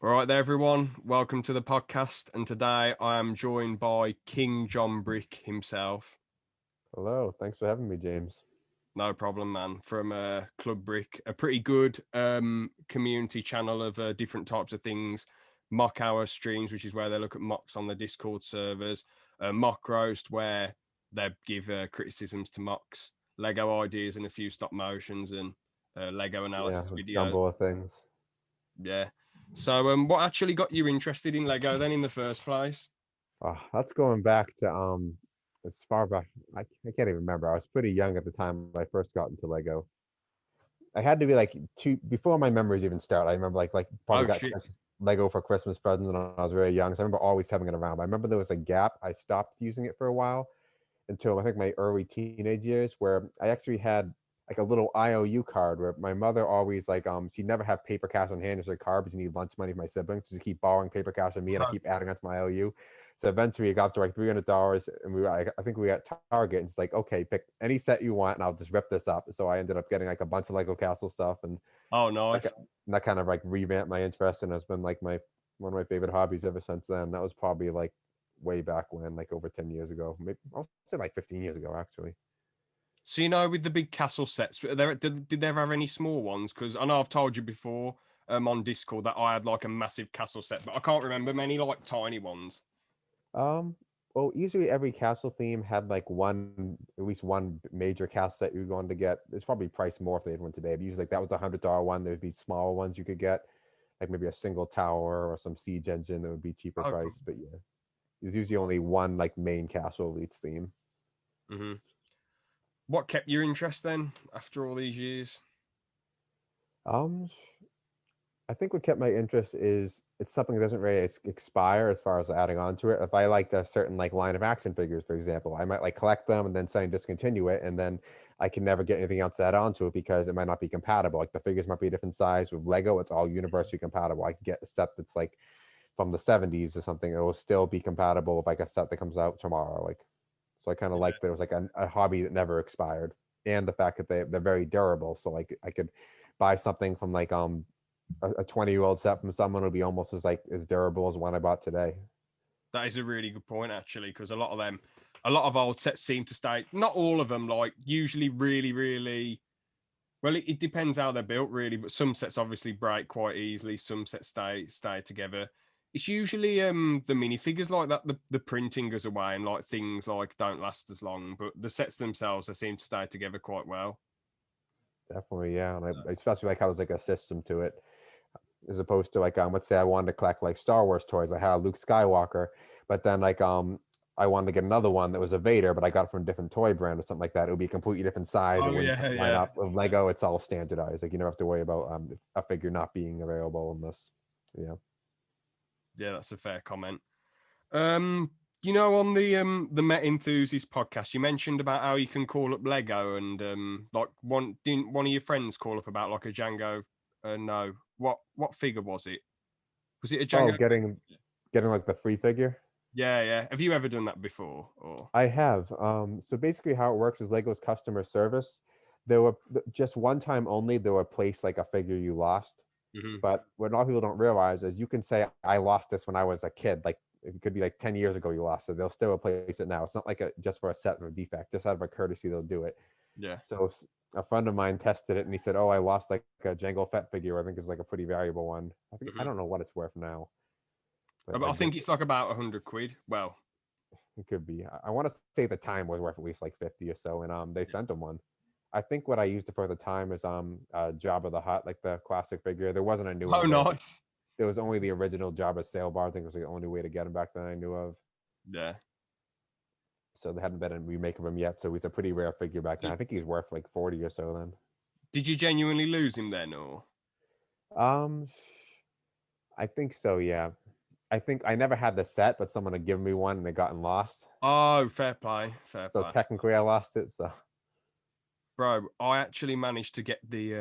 All right there, everyone. Welcome to the podcast. And today I am joined by King John Brick himself. Hello, thanks for having me, James. No problem, man. From Club Brick, a pretty good community channel of different types of things. Mock Hour streams, which is where they look at mocks on the Discord servers. Mock Roast, where they give criticisms to mocks. Lego ideas and a few stop motions and Lego Yeah, analysis a videos. jumble of things. Yeah. So, what actually got you interested in Lego then in the first place? That's going back to as far back I can't even remember. I was pretty young at the time when I first got into Lego. I had to be like two before my memories even start. I remember like probably Oh got shit. Lego for Christmas present when I was really young. So I remember always having it around. But I remember there was a gap. I stopped using it for a while until I think my early teenage years, where I actually had like a little IOU card where my mother always like she'd never have paper cash on hand as her card, but you need lunch money for my siblings. So she keep borrowing paper cash from me, and I keep adding onto my IOU. So eventually it got up to like $300, and I think we were at Target, and it's like, okay, pick any set you want, and I'll just rip this up. So I ended up getting like a bunch of Lego Castle stuff, and Oh, that, nice. that kind of like revamped my interest, and it's been like my one of my favorite hobbies ever since then. That was probably like way back when, like over 10 years ago. Maybe I'll say like 15 years ago, actually. So with the big castle sets, did they ever have any small ones? Because I know I've told you before on Discord that I had like a massive castle set, but I can't remember many like tiny ones. Um, well, usually every castle theme had like at least one major castle set you're going to get. It's probably priced more if they had one today, but usually like that was $100 one. There would be smaller ones you could get, like maybe a single tower or some siege engine that would be cheaper Oh, cool. price. But yeah, there's usually only one like main castle of each theme. Hmm. What kept your interest then after all these years? Um, I think what kept my interest is it's something that doesn't really expire as far as adding on to it. If I liked a certain like line of action figures, for example, I might like collect them and then suddenly discontinue it, and then I can never get anything else to add on to it because it might not be compatible. Like the figures might be a different size. With Lego, it's all universally compatible. I can get a set that's like from the 70s or something. It will still be compatible with like a set that comes out tomorrow. Like, so I kind of like that it was like a hobby that never expired, and the fact that they're very durable. So like I could buy something from like a 20-year-old set from someone would be almost as like as durable as one I bought today. That is a really good point actually, because a lot of old sets seem to stay. Not all of them, like usually really, really. Well, it depends how they're built, really. But some sets obviously break quite easily. Some sets stay together. It's usually the minifigures like that. The printing goes away, and like things like don't last as long. But the sets themselves, they seem to stay together quite well. Definitely, yeah. And I especially like how there's like a system to it, as opposed to like let's say I wanted to collect like Star Wars toys. I had a Luke Skywalker, but then like I wanted to get another one that was a Vader, but I got it from a different toy brand or something like that. It would be a completely different size. It Oh wouldn't yeah, line yeah, up. With Lego, it's all standardized. Like you never have to worry about a figure not being available unless, yeah. yeah. That's a fair comment. Um, on the Met Enthusiast podcast, you mentioned about how you can call up Lego and like didn't one of your friends call up about like a Django? No, what figure was it? Was it a Oh, Django? getting like the free figure. Yeah, yeah. Have you ever done that before? Or I have. So basically, how it works is Lego's customer service. There were just one time only. There were place like a figure you lost, Mhm. but what a lot of people don't realize is you can say I lost this when I was a kid. Like it could be like 10 years ago you lost it. They'll still replace it now. It's not like a just for a set or a defect. Just out of a courtesy, they'll do it. Yeah, So a friend of mine tested it and he said, "Oh, I lost like a Jango Fett figure. I think it's like a pretty valuable one. I mhm. don't know what it's worth now, but I like think this it's like about 100 quid. Well, it could be. I want to say the time was worth at least like 50 or so, and they sent him one. I think what I used it for the time is Jabba the Hutt, like the classic figure. There wasn't a new oh, one there. nice. There was only the original Jabba sail bar. I think it was the only way to get him back then I knew of. Yeah. So there hadn't been a remake of him yet. So he's a pretty rare figure back then. I think he's worth like 40 or so then. Did you genuinely lose him then, or? Um, I think so. Yeah, I think I never had the set, but someone had given me one and it gotten lost. Oh, fair play, fair So play. technically, I lost it. So Bro, I actually managed to get the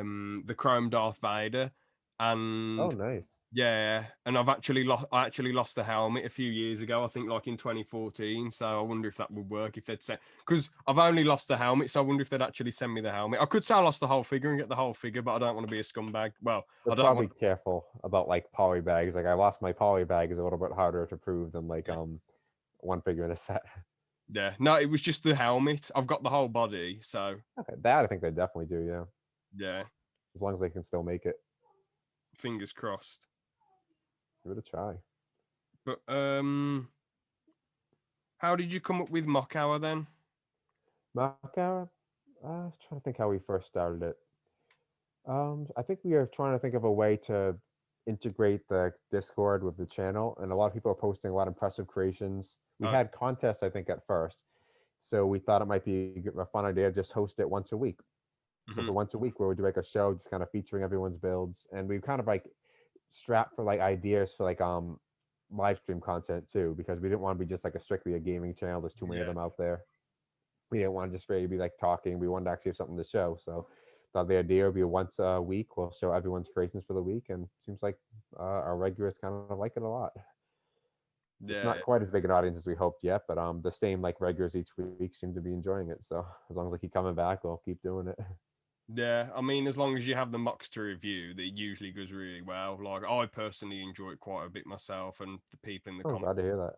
Chrome Darth Vader, oh, and nice. Yeah, and I actually lost the helmet a few years ago. I think like in 2014. So I wonder if that would work if they'd send, because I've only lost the helmet. So I wonder if they'd actually send me the helmet. I could say I lost the whole figure and get the whole figure, but I don't want to be a scumbag. Well, They're I don't probably want. careful about like poly bags. Like I lost my poly bag is a little bit harder to prove than like Yeah, one figure in a set. yeah. No, it was just the helmet. I've got the whole body, so Okay, that I think they definitely do. Yeah, yeah. as long as they can still make it, Fingers crossed. give it a try. But how did you come up with Mock Hour then? Macau, trying to think how we first started it. I think we are trying to think of a way to integrate the Discord with the channel, and a lot of people are posting a lot of impressive creations. We Oh, had contests, I think, at first, so we thought it might be a fun idea to just host it once a week. So mhm. for once a week, where we do like a show, just kind of featuring everyone's builds, and we kind of like strapped for like ideas for like live stream content too, because we didn't want to be just like a strictly a gaming channel. There's too many of Yeah, them out there. We didn't want to just really be like talking. We wanted to actually have something to show. So thought the idea would be once a week. We'll show everyone's creations for the week, and seems like our regulars kind of like it a lot. It's yeah. not quite as big an audience as we hoped yet, but the same like regulars each week seem to be enjoying it. So as long as I keep coming back, we'll keep doing it. Yeah, I mean, as long as you have the mocks to review, that usually goes really well. Like I personally enjoy it quite a bit myself, and the I'm glad to hear that.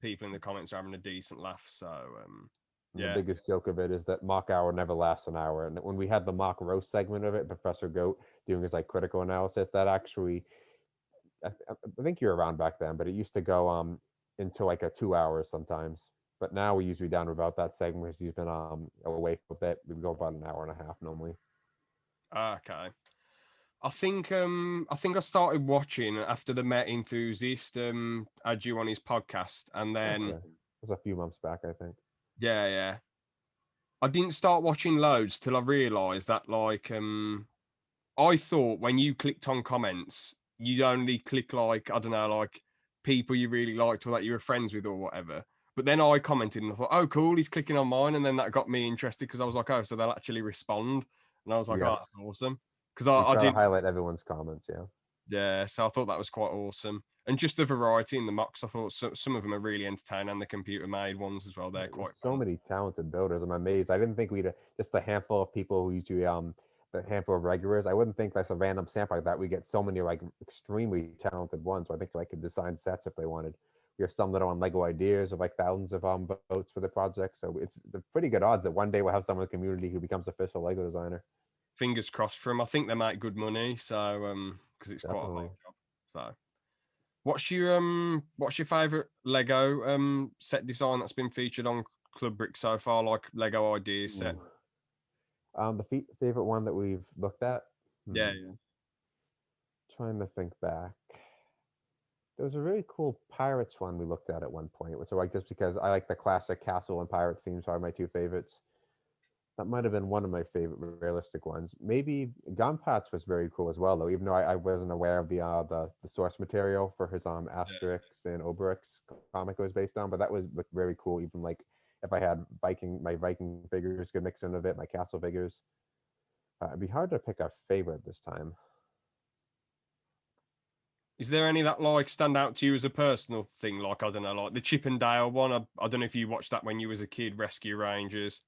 people in the comments are having a decent laugh. So, And the yeah, biggest joke of it is that mock hour never lasts an hour. And when we had the mock roast segment of it, Professor Goat doing his like critical analysis, that actually, I think you were around back then, but it used to go into like a 2 hours sometimes. But now we usually down to about that segment because he's been away for a bit. We go about an hour and a half normally. okay. I think I started watching after the Met Enthusiast had you on his podcast, and then Okay, it was a few months back, I think. yeah, yeah, I didn't start watching loads till I realised that like I thought when you clicked on comments, you'd only click like, I don't know, like people you really liked or that you were friends with or whatever. But then I commented and I thought, oh, cool, he's clicking on mine. And then that got me interested because I was like, oh, so they'll actually respond. And I was like, oh, Yes, that's awesome. Because we I try to didn't, highlight everyone's comments. Yeah. yeah. So I thought that was quite awesome. And just the variety in the mocks, I thought some of them are really entertaining and the computer made ones as well. They're There's quite so fun. many talented builders. I'm amazed. I didn't think we'd just a handful of people who usually the handful of regulars. I wouldn't think that's a random sample like that. We get so many like extremely talented ones. So I think like could design sets if they wanted. We have some that are on Lego ideas of like thousands of votes for the project. So it's a pretty good odds that one day we'll have someone in the community who becomes official Lego designer. Fingers crossed for them. I think they make good money. So, because it's quite a Definitely. hard job. So. What's your favorite Lego set design that's been featured on Club Brick so far, like Lego Ideas set? Ooh. The favorite one that we've looked at. Yeah, Hmm. yeah. Trying to think back. There was a really cool pirates one we looked at one point, which I like just because I like the classic castle and pirates themes are my two favorites. That might have been one of my favorite realistic ones. Maybe Gunpatch was very cool as well, though. Even though I wasn't aware of the source material for his Yeah. Asterix and Obelix comic it was based on, but that was looked very cool. Even like if I had my Viking figures could mix in a bit, my castle figures. It'd be hard to pick a favorite this time. Is there any that like stand out to you as a personal thing? Like I don't know, like the Chip and Dale one. I don't know if you watched that when you was a kid, Rescue Rangers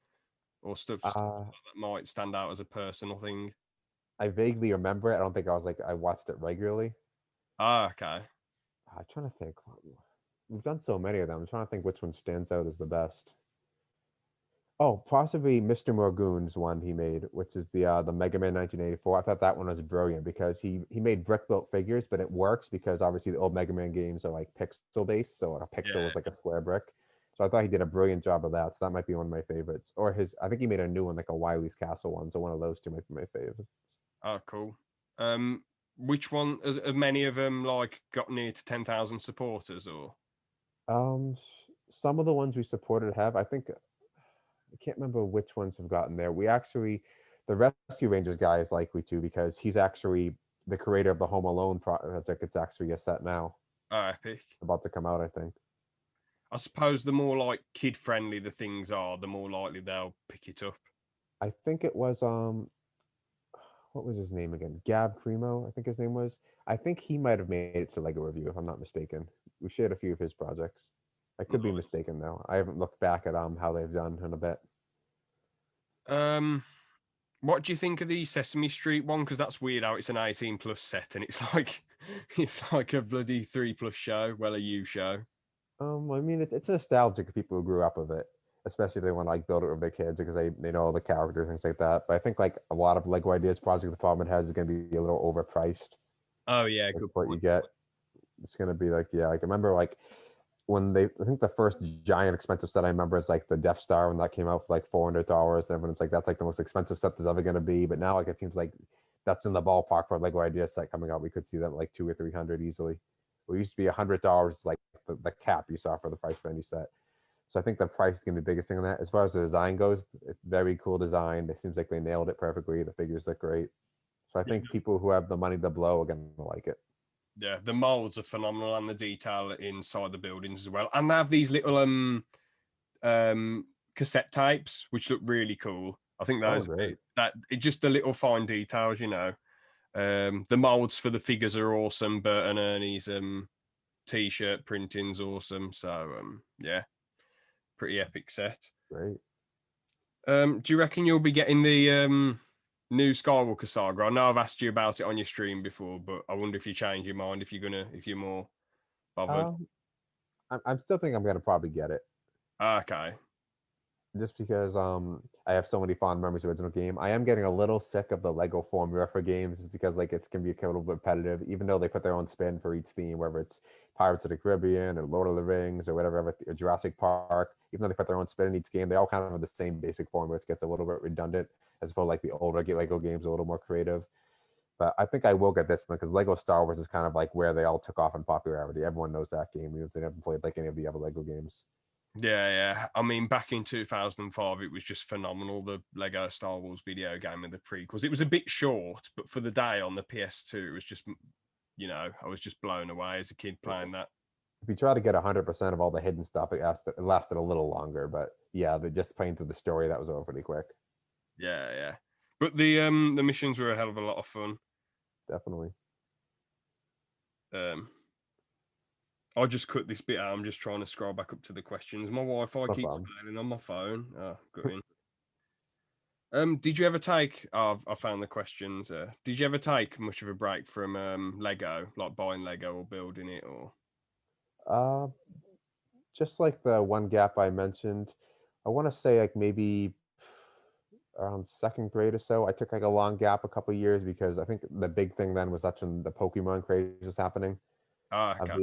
or stuff Uh, like that might stand out as a personal thing. I vaguely remember it. I don't think I was like I watched it regularly. Ah, okay. I'm trying to think. We've done so many of them. I'm trying to think which one stands out as the best. Oh, possibly Mr. Morgoon's one he made, which is the Mega Man 1984. I thought that one was brilliant because he made brick built figures, but it works because obviously the old Mega Man games are like pixel based, so a pixel Yeah. is like a square brick. So I thought he did a brilliant job of that. So that might be one of my favorites. Or I think he made a new one, like a Wily's Castle one. So one of those two might be my favorite. Oh, cool. Um, which one? Have many of them like got near to 10,000 supporters or? Some of the ones we supported have. I think I can't remember which ones have gotten there. We actually, the Rescue Rangers guy is likely to because he's actually the creator of the Home Alone project. It's actually a set now, Oh, epic. about to come out, I think. I suppose the more like kid friendly the things are, the more likely they'll pick it up. I think it was what was his name again? Gab Cremo, I think his name was. I think he might have made it to Lego Review, if I'm not mistaken. We shared a few of his projects. I could be Nice. mistaken though. I haven't looked back at how they've done in a bit. Um, what do you think of the Sesame Street one? Because that's weird how it's an 18 plus set and it's like it's like a bloody 3+ show. Well, a U show. I mean, it's nostalgic for people who grew up with it, especially if they want to like build it with their kids because they know all the characters things like that. But I think like a lot of Lego Ideas project the problem it has is going to be a little overpriced. Oh yeah, Like good what you point. get, it's going to be like yeah. Like I remember like when I think the first giant expensive set I remember is like the Death Star when that came out for like $400. Everyone's like that's like the most expensive set there's ever going to be. But now like it seems like that's in the ballpark for a Lego Idea set coming out. We could see that like 200 or 300 easily. It used to be $100 like the cap you saw for the price for any set. So I think the price is gonna be the biggest thing on that. As far as the design goes, it's very cool design. It seems like they nailed it perfectly. The figures look great. So I Yeah, think people who have the money to blow are gonna like it. yeah, the molds are phenomenal and the detail inside the buildings as well. And they have these little cassette tapes which look really cool. I think Oh, those great. that just the little fine details, you know. The molds for the figures are awesome. Bert and Ernie's t-shirt printing's awesome. So yeah, pretty epic set. Great. Do you reckon you'll be getting the new Skywalker saga? I know I've asked you about it on your stream before, but I wonder if you change your mind if you're more bothered. Um, I'm still think I'm gonna probably get it. Okay. Just because I have so many fond memories of the original game. I am getting a little sick of the Lego formula for games just because like it's gonna be a little bit repetitive, even though they put their own spin for each theme, whether it's Pirates of the Caribbean or Lord of the Rings or whatever, or Jurassic Park, even though they put their own spin in each game, they all kind of have the same basic formula, which gets a little bit redundant, as opposed to like the older Lego games are a little more creative. But I think I will get this one because Lego Star Wars is kind of like where they all took off in popularity. Everyone knows that game, even if they haven't played like any of the other Lego games. Yeah, yeah. I mean, back in 2005, it was just phenomenal. The Lego Star Wars video game and the prequels. It was a bit short, but for the day on the PS2, it was just, you know, I was just blown away as a kid playing that. If you try to get 100% of all the hidden stuff, it lasted a little longer. But yeah, just playing through the story, that was over pretty quick. Yeah, yeah. But the missions were a hell of a lot of fun. Definitely. Um, I'll just cut this bit out. I'm just trying to scroll back up to the questions. My Wi-Fi No keeps problem. failing on my phone. Oh, got in. Did you ever take? Oh, I found the questions. Did you ever take much of a break from Lego, like buying Lego or building it, or? Uh, just like the one gap I mentioned, I want to say like maybe around second grade or so, I took like a long gap, a couple years, because I think the big thing then was that's when the Pokemon craze was happening Ah, of okay.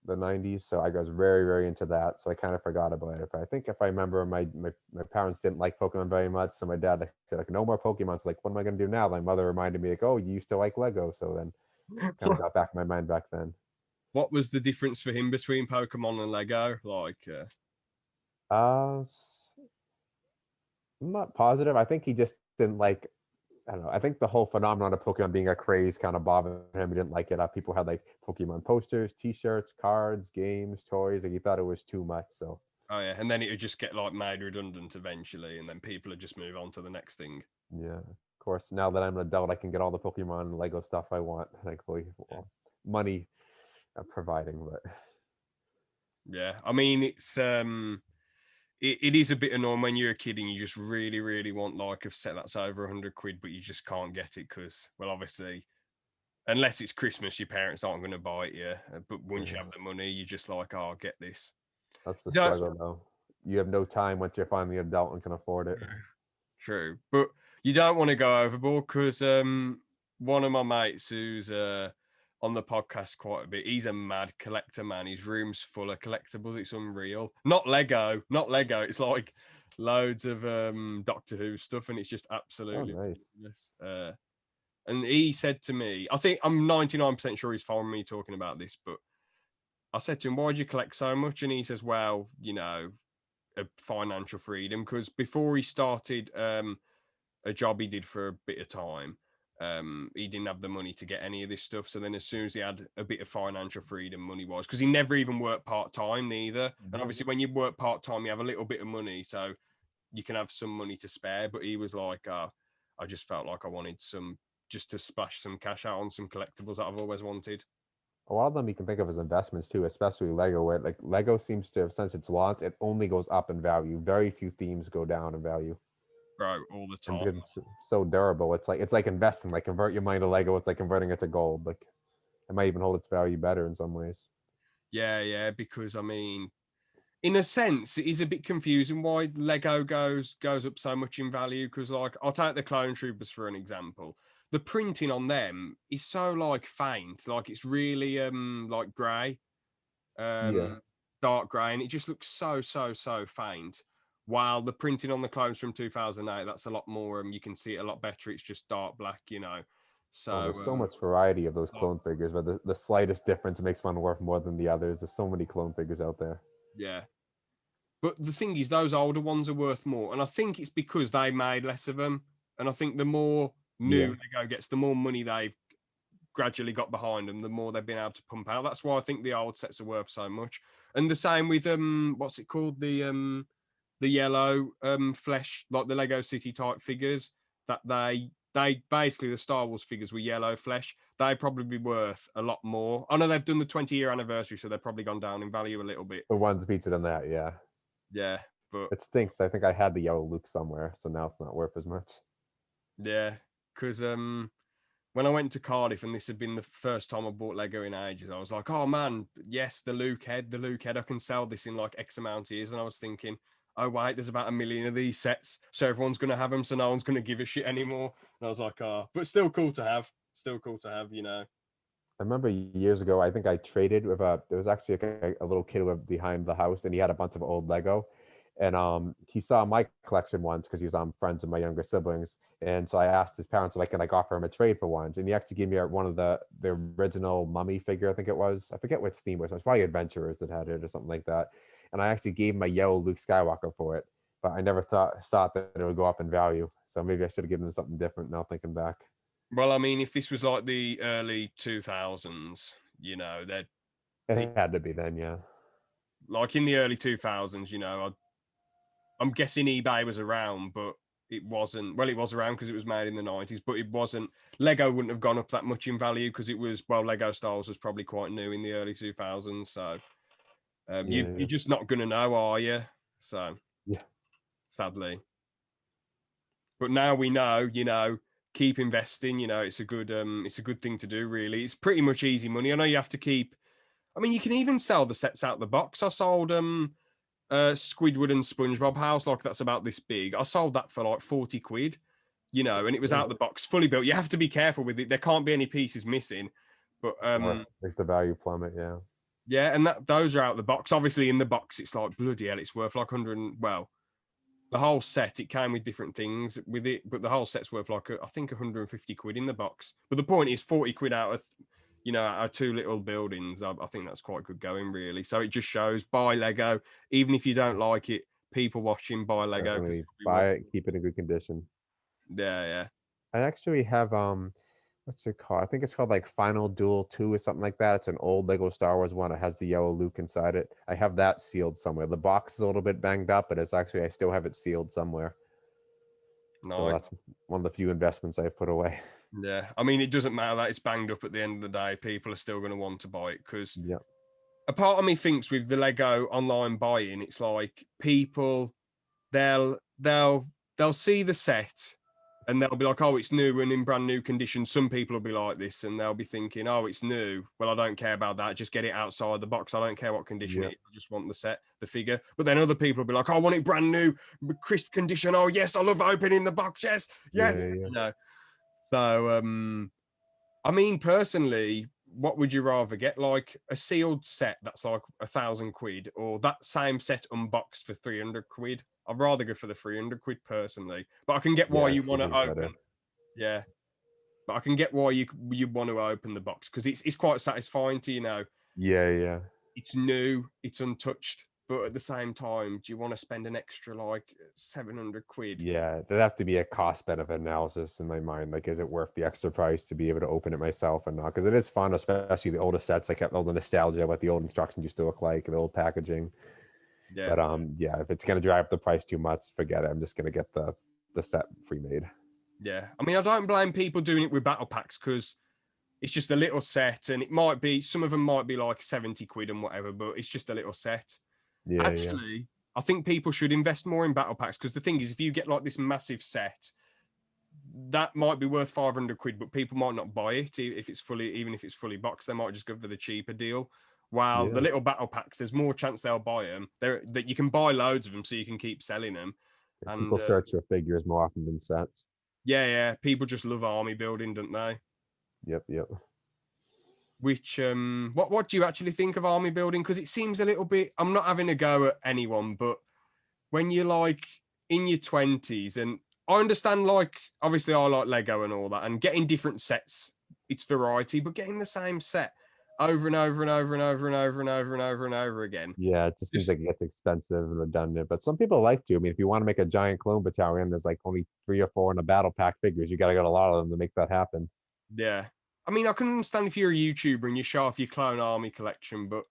the 90s. So I was very, very into that. So I kind of forgot about it. But I think if I remember, my parents didn't like Pokemon very much. So my dad said, like, no more Pokemon. So like, what am I going to do now? My mother reminded me, like, oh, you used to like Lego. So then kind of got back in my mind back then. What was the difference for him between Pokemon and Lego? Like, Uh, I'm not positive. I think he just didn't like. I don't know. I think the whole phenomenon of Pokemon being a craze kind of bothered him. He didn't like it. People had like Pokemon posters, T-shirts, cards, games, toys. Like he thought it was too much. So oh yeah, and then it would just get like made redundant eventually, and then people would just move on to the next thing. yeah, of course. Now that I'm an adult, I can get all the Pokemon and Lego stuff I want. Thankfully, well, money providing, but Yeah, I mean it is a bit annoying when you're a kid and you just really, really want like a set that's over 100 quid, but you just can't get it because, well, obviously, unless it's Christmas, your parents aren't going to buy it. Yeah, but once you yeah, have the money, you just like, oh, I'll get this. that's the No, struggle though. You have no time once you're finally an adult and can afford it. true, but you don't want to go overboard because one of my mates who's on the podcast quite a bit, he's a mad collector, man. His room's full of collectibles. It's unreal. Not Lego, not Lego. It's like loads of Doctor Who stuff, and it's just Oh, absolutely nice. ridiculous. And he said to me, I think I'm 99% sure he's following me talking about this, but I said to him, why do you collect so much? And he says, well, you know, a financial freedom, because before he started a job he did for a bit of time, he didn't have the money to get any of this stuff. So then as soon as he had a bit of financial freedom money wise, because he never even worked part-time neither, and obviously when you work part-time you have a little bit of money, so you can have some money to spare. But he was like, I just felt like I wanted some just to splash some cash out on some collectibles that I've always wanted. A lot of them you can think of as investments too, especially Lego, where like Lego seems to have, since its launch, it only goes up in value. Very few themes go down in value. Bro, all the And time. because it's so durable, it's like investing, like convert your money to Lego, it's like converting it to gold. Like it might even hold its value better in some ways. Yeah, because I mean, in a sense, it is a bit confusing why Lego goes up so much in value. Because like, I'll take the Clone Troopers for an example. The printing on them is so like faint, like it's really like grey, Yeah. dark grey, and it just looks so faint. While the printing on the clones from 2008, that's a lot more. You can see it a lot better. It's just dark black, you know. Oh, So there's so much variety of those like, clone figures, but the slightest difference makes one worth more than the others. There's so many clone figures out there. yeah. But the thing is, those older ones are worth more, and I think it's because they made less of them. And I think the more Yeah. new Lego gets, the more money they've gradually got behind them, the more they've been able to pump out. That's why I think the old sets are worth so much. And the same with what's it called, the yellow flesh, like the Lego City type figures that they basically, the Star Wars figures were yellow flesh. They probably be worth a lot more. I know they've done the 20-year anniversary, so they've probably gone down in value a little bit. The ones featured in that, yeah. Yeah, but It stinks. I think I had the yellow Luke somewhere, so now it's not worth as much. yeah, because when I went to Cardiff, and this had been the first time I bought Lego in ages, I was like, oh man, yes, the Luke head, I can sell this in like X amount of years. And I was thinking, oh wait, there's about 1 million of these sets, so everyone's gonna have them, so no one's gonna give a shit anymore. And I was like, oh, but still cool to have, you know. I remember years ago, I think I traded with there was actually a little kid who lived behind the house, and he had a bunch of old Lego. And he saw my collection once because he was friends with my younger siblings. And so I asked his parents if I could like offer him a trade for ones. And he actually gave me one of the original mummy figure, I think it was. I forget which theme it was. It was probably Adventurers that had it or something like that. And I actually gave him a yellow Luke Skywalker for it. But I never thought that it would go up in value. So maybe I should have given him something different now thinking back. Well, I mean, if this was like the early 2000s, you know, they'd It had to be then, yeah. like in the early 2000s, you know, I'm guessing eBay was around, but it wasn't. Well, it was around because it was made in the 90s, but it wasn't. Lego wouldn't have gone up that much in value because it was, well, Lego Star Wars was probably quite new in the early 2000s. So you're just not going to know, are you? So, yeah, sadly. But now we know, you know, keep investing. You know, it's a good thing to do, really. It's pretty much easy money. I know you have to keep. I mean, you can even sell the sets out the box. I sold Squidward and SpongeBob house, like that's about this big. I sold that for like 40 quid, you know, and it was out the box, fully built. You have to be careful with it. There can't be any pieces missing. But makes the value plummet, yeah. Yeah, and those are out the box. Obviously, in the box, it's like bloody hell, it's worth like 100. Well, the whole set, it came with different things with it, but the whole set's worth like I think 150 quid in the box. But the point is 40 quid out of, you know, our two little buildings. I think that's quite good going, really. So it just shows buy Lego, even if you don't like it. People watching, buy Lego. Buy it, keep it in good condition. Yeah. I actually have what's it called? I think it's called like Final Duel 2 or something like that. It's an old Lego Star Wars one. It has the yellow Luke inside it. I have that sealed somewhere. The box is a little bit banged up, but it's actually I still have it sealed somewhere. Nice. So that's one of the few investments I've put away. Yeah, I mean, it doesn't matter that it's banged up at the end of the day. People are still going to want to buy it because a part of me thinks with the Lego online buying, it's like people they'll see the set and they'll be like, oh, it's new and in brand new condition. Some people will be like this and they'll be thinking, oh, it's new. Well, I don't care about that. Just get it outside the box. I don't care what condition it is. I just want the set, the figure. But then other people will be like, oh, I want it brand new, crisp condition. Oh, yes, I love opening the box. Yes. You know. So, I mean, personally, what would you rather get? Like a sealed set that's like 1,000 quid, or that same set unboxed for 300 quid? I'd rather go for the 300 quid personally, but I can get why you want to open. Better. Yeah, but I can get why you want to open the box because it's quite satisfying to, you know. Yeah. It's new, it's untouched. But at the same time, do you want to spend an extra like 700 quid? Yeah, there'd have to be a cost benefit analysis in my mind. Like, is it worth the extra price to be able to open it myself or not? Because it is fun, especially the older sets. I kept all the nostalgia, what the old instructions used to look like, the old packaging. Yeah. But if it's gonna drive up the price too much, forget it. I'm just gonna get the set pre-made. Yeah, I mean, I don't blame people doing it with battle packs because it's just a little set, and it might be some of them might be like 70 quid and whatever, but it's just a little set. Yeah, yeah, Actually, I think people should invest more in battle packs because the thing is, if you get like this massive set, that might be worth 500 quid, but people might not buy it if it's fully, even if it's fully boxed. They might just go for the cheaper deal. While the yeah. little battle packs, there's more chance they'll buy them. That you can buy loads of them, so you can keep selling them. People And search for figures more often than sets. yeah, yeah, people just love army building, don't they? Yep, yep. Which what do you actually think of army building? Because it seems a little bit. I'm not having a go at anyone, but when you're like in your 20s, and I understand, like, obviously I like Lego and all that, and getting different sets, it's variety, but getting the same set over and over and over and over and over and over and over and over again, Yeah, it just seems just like it gets expensive and redundant. But some people like to. I mean, if you want to make a giant clone battalion, there's like only 3 or 4 in a battle pack figures. You got to get a lot of them to make that happen. yeah. I mean, I can understand if you're a YouTuber and you show off your clone army collection, but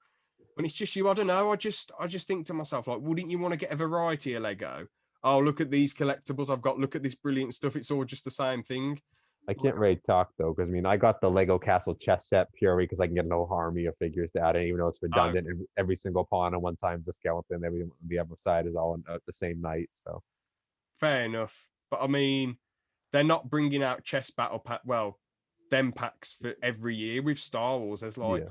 when it's just you, I don't know. I just think to myself, like, wouldn't you want to get a variety of Lego? Oh, look at these collectibles I've got. Look at this brilliant stuff. It's all just the same thing. I Like, can't really talk though, because I mean, I got the Lego Castle chess set purely because I can get no army of figures to add. I didn't even know it's oh, redundant. And every single pawn on one side is a skeleton. Every the other side is all on the same night. So fair enough. But I mean, they're not bringing out chess battle pack. Well, them packs for every year with Star Wars. There's like, yeah,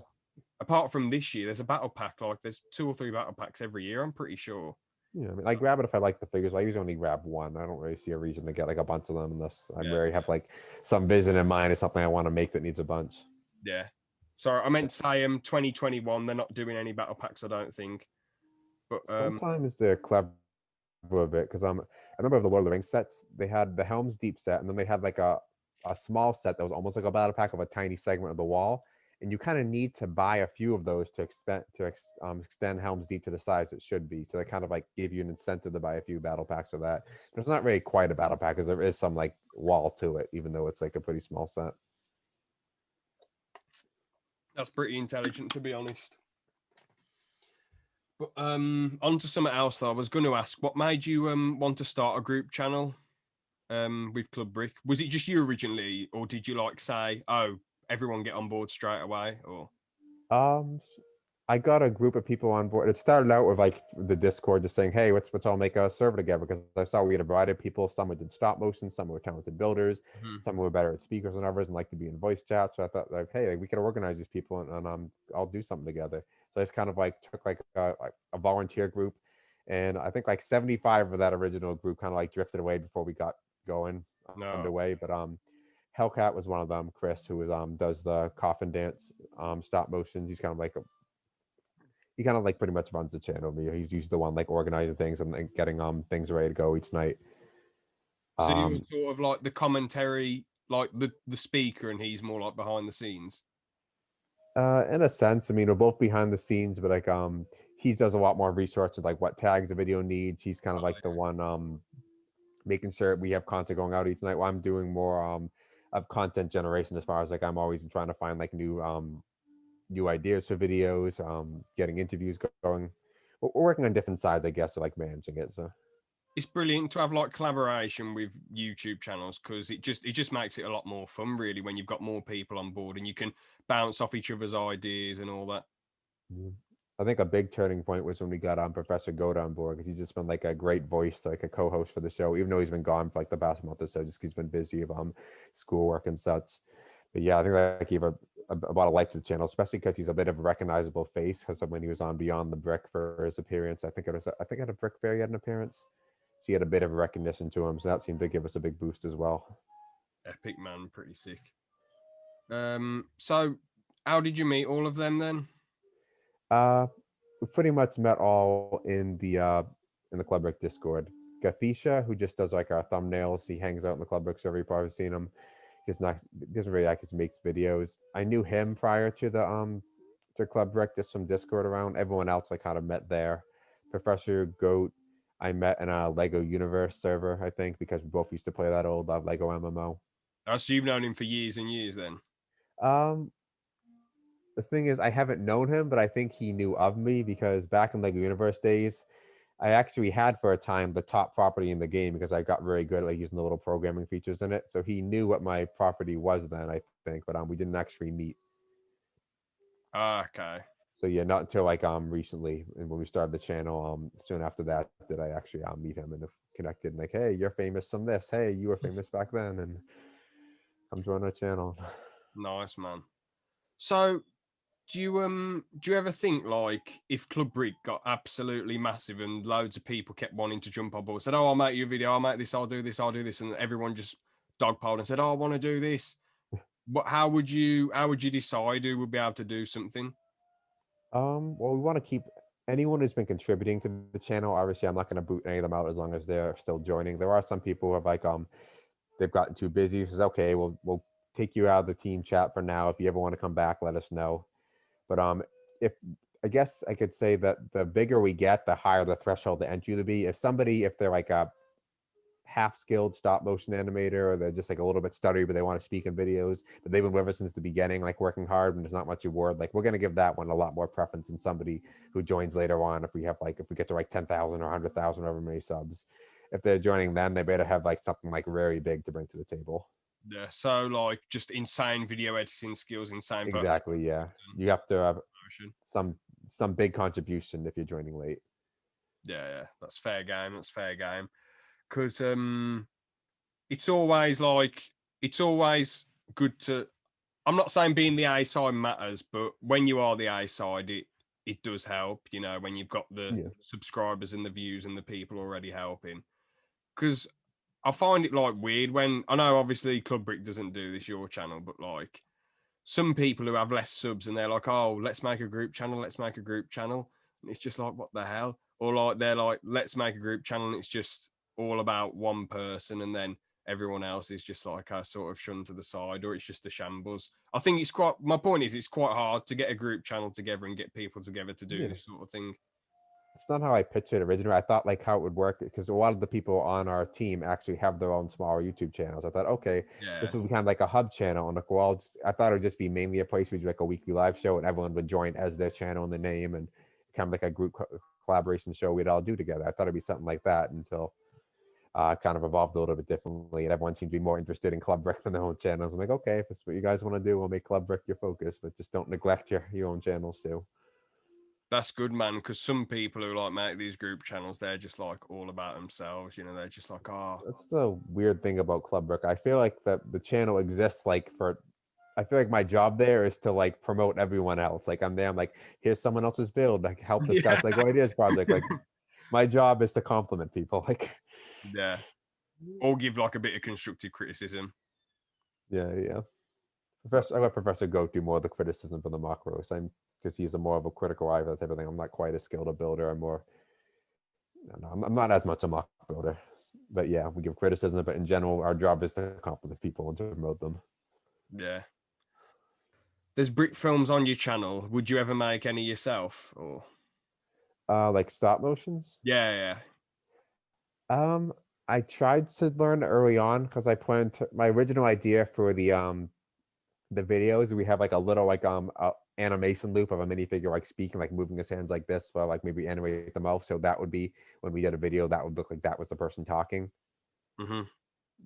apart from this year, there's a battle pack. Like, there's 2 or 3 battle packs every year. I'm pretty sure. yeah. I mean, I grab it if I like the figures. But I usually only grab one. I don't really see a reason to get like a bunch of them unless I Yeah, really have like some vision in mind or something I want to make that needs a bunch. yeah. Sorry, I meant to say 2021. They're not doing any battle packs. I don't think. But Sometimes they're clever a bit because I remember the Lord of the Rings sets. They had the Helm's Deep set, and then they had like a small set that was almost like a battle pack of a tiny segment of the wall. And you kind of need to buy a few of those to extend Helm's Deep to the size it should be. So they kind of like give you an incentive to buy a few battle packs of that. But it's not really quite a battle pack because there is some like wall to it, even though it's like a pretty small set. that's pretty intelligent, to be honest. But on to something else though. I was going to ask, what made you want to start a group channel with Club Brick? Was it just you originally, or did you like say, oh, everyone get on board straight away? Or I got a group of people on board. It started out with like the Discord, just saying, "Hey, let's all make a server together." Because I saw we had a variety of people. Some who did stop motion, some were talented builders, Mhm. some were better at speakers than others, and like to be in voice chat. So I thought, like, hey, like, we could organize these people and I'll do something together. So I just kind of like took like a volunteer group, and I think like 75 of that original group kind of like drifted away before we got going No, underway. But Hellcat was one of them. Chris, who is does the coffin dance stop motions. He's kind of like he kind of like pretty much runs the channel. He's usually the one like organizing things and like, getting things ready to go each night. so you're Um, sort of like the commentary, like the speaker, and he's more like behind the scenes. in a sense, I mean, we're both behind the scenes, but like he does a lot more research of like what tags a video needs. He's kind of Oh, like the one making sure we have content going out each night. While I'm doing more of content generation as far as like I'm always trying to find like new ideas for videos, getting interviews going. We're working on different sides, I guess, of like managing it. So. it's brilliant to have like collaboration with YouTube channels because it just makes it a lot more fun, really, when you've got more people on board and you can bounce off each other's ideas and all that. Mhm. I think a big turning point was when we got Professor Goat on board because he's just been like a great voice, like a co-host for the show, even though he's been gone for like the past month or so, just 'cause he's been busy with schoolwork and such. But yeah, I think that gave a lot of life to the channel, especially because he's a bit of a recognizable face. Because when he was on Beyond the Brick for his appearance, I think at a Brick Fair he had an appearance, so he had a bit of recognition to him. So that seemed to give us a big boost as well. Epic, man, pretty sick. So how did you meet all of them then? Uh, we pretty much met all in the Club Brick Discord. Gathisha, who just does like our thumbnails, he hangs out in the Club Brick server. You've probably seen him. He's not doesn't really actually makes videos. I knew him prior to Club Brick, just from Discord around. Everyone else I kind of met there. Professor Goat, I met in a Lego Universe server, I think, because we both used to play that old Lego MMO. Oh, so you've known him for years and years then? Um, the thing is, I haven't known him, but I think he knew of me because back in Lego Universe days, I actually had for a time the top property in the game because I got very good at like using the little programming features in it. So he knew what my property was then, I think, but we didn't actually meet. Okay. So yeah, not until like recently, and when we started the channel, soon after that did I actually meet him and have connected. And like, hey, you're famous from this. Hey, you were famous back then, and come join our channel. Nice, man. So do you ever think like if Club Brick got absolutely massive and loads of people kept wanting to jump on board, said, "Oh, I'll make you a video, I'll make this, I'll do this, I'll do this," and everyone just dogpiled and said, "Oh, I want to do this." But how would you decide who would be able to do something? Well, we want to keep anyone who's been contributing to the channel. Obviously, I'm not going to boot any of them out as long as they're still joining. There are some people who have like they've gotten too busy. Says, okay, we'll take you out of the team chat for now. If you ever want to come back, let us know. But if I guess I could say that the bigger we get, the higher the threshold to entry to be. If they're like a half skilled stop motion animator, or they're just like a little bit stuttery but they want to speak in videos, but they've been with us since the beginning, like working hard and there's not much reward, like we're going to give that one a lot more preference than somebody who joins later on. If we get to like 10,000 or 100,000, however many subs, if they're joining then they better have like something like very big to bring to the table. Yeah, so like just insane video editing skills, insane Exactly, yeah. You have to have motion. some big contribution if you're joining late. Yeah, that's fair game. That's fair game. Because it's always like it's always good to. I'm not saying being the A side matters, but when you are the A side, it does help. You know, when you've got the Yeah. subscribers and the views and the people already helping. Because I find it like weird when I know obviously Club Brick doesn't do this your channel, but like some people who have less subs and they're like, oh, let's make a group channel, let's make a group channel. And it's just like, what the hell? Or like they're like, let's make a group channel and it's just all about one person and then everyone else is just like a sort of shunned to the side, or it's just a shambles. I think it's quite my point is it's quite hard to get a group channel together and get people together to do Yeah. this sort of thing. It's not how I pitched it originally. I thought like how it would work because a lot of the people on our team actually have their own smaller YouTube channels. I thought, okay, Yeah. this would be kind of like a hub channel. And like, I thought it would just be mainly a place where you do like a weekly live show and everyone would join as their channel and the name and kind of like a group collaboration show we'd all do together. I thought it'd be something like that until kind of evolved a little bit differently. And everyone seemed to be more interested in Club Brick than their own channels. I'm like, okay, if that's what you guys want to do, we'll make Club Brick your focus, but just don't neglect your own channels too. That's good, man. Because some people who like make these group channels, they're just like all about themselves. You know, they're just like, oh, That's the weird thing about Club Brick. I feel like that the channel exists like for. I feel like my job there is to like promote everyone else. Like I'm there, I'm like, here's someone else's build. Like help this guy's like ideas project. Like my job is to compliment people. Like yeah, or give like a bit of constructive criticism. yeah. I let Professor Goat do more of the criticism for the macros. Because he's a more of a critical eye for that type of thing. I'm not quite as skilled a builder. I'm not as much a mock builder. But yeah, we give criticism, but in general, our job is to compliment people and to promote them. Yeah. There's brick films on your channel. Would you ever make any yourself? Or Like stop motions. yeah. I tried to learn early on because I planned my original idea for the videos. We have like a little like animation loop of a minifigure like speaking, like moving his hands like this, for like maybe animate the mouth. So that would be when we did a video that would look like that was the person talking. Mm-hmm.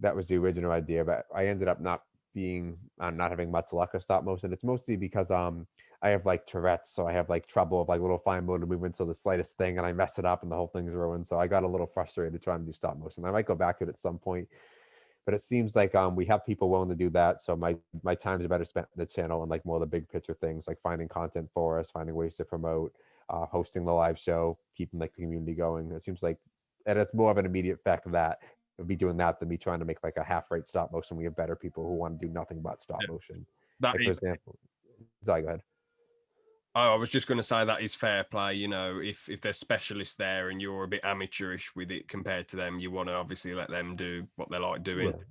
That was the original idea, but I ended up not having much luck with stop motion. It's mostly because I have like Tourette's, so I have like trouble of like little fine motor movements, so the slightest thing and I mess it up and the whole thing's ruined. So I got a little frustrated trying to do stop motion. I might go back to it at some point, but it seems like we have people willing to do that. So my times are better spent in the channel and like more the big picture things, like finding content for us, finding ways to promote, hosting the live show, keeping like the community going. It seems like, and it's more of an immediate fact that be doing that than me trying to make like a half-rate stop motion. We have better people who want to do nothing but stop Yeah. motion. That Like for is. example, sorry, go ahead. Oh, I was just going to say that is fair play. You know, if there's specialists there and you're a bit amateurish with it compared to them, you want to obviously let them do what they like doing. Yeah.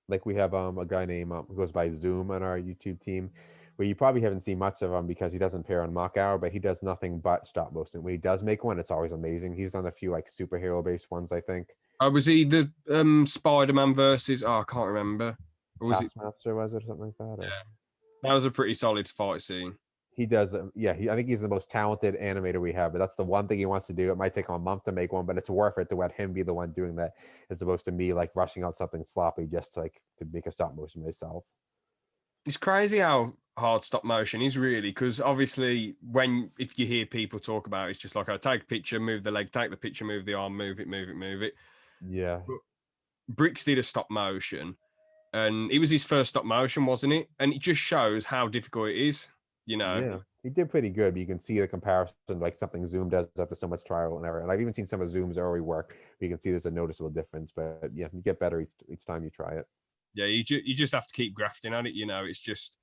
Like we have a guy named who goes by Zoom on our YouTube team, where you probably haven't seen much of him because he doesn't appear on Mock Hour, but he does nothing but stop motion. When he does make one, it's always amazing. He's done a few like superhero based ones, I think. Oh, was he the Spider-Man versus? Oh, I can't remember. Or was it? Taskmaster was it or something like that? Or... Yeah, that was a pretty solid fight scene. He does. Yeah, I think he's the most talented animator we have. But that's the one thing he wants to do. It might take him a month to make one, but it's worth it to let him be the one doing that, as opposed to me like rushing out something sloppy just to make a stop motion myself. It's crazy how hard stop motion is really, because obviously if you hear people talk about it, it's just like, I take a picture, move the leg, take the picture, move the arm, move it, move it, move it. Yeah. But Bricks did a stop motion, and it was his first stop motion, wasn't it? And it just shows how difficult it is, you know. Yeah, he did pretty good. But you can see the comparison, like something Zoom does after so much trial and error. And I've even seen some of Zoom's early work. You can see there's a noticeable difference. But yeah, you get better each time you try it. Yeah, you just have to keep grafting at it, you know. It's just,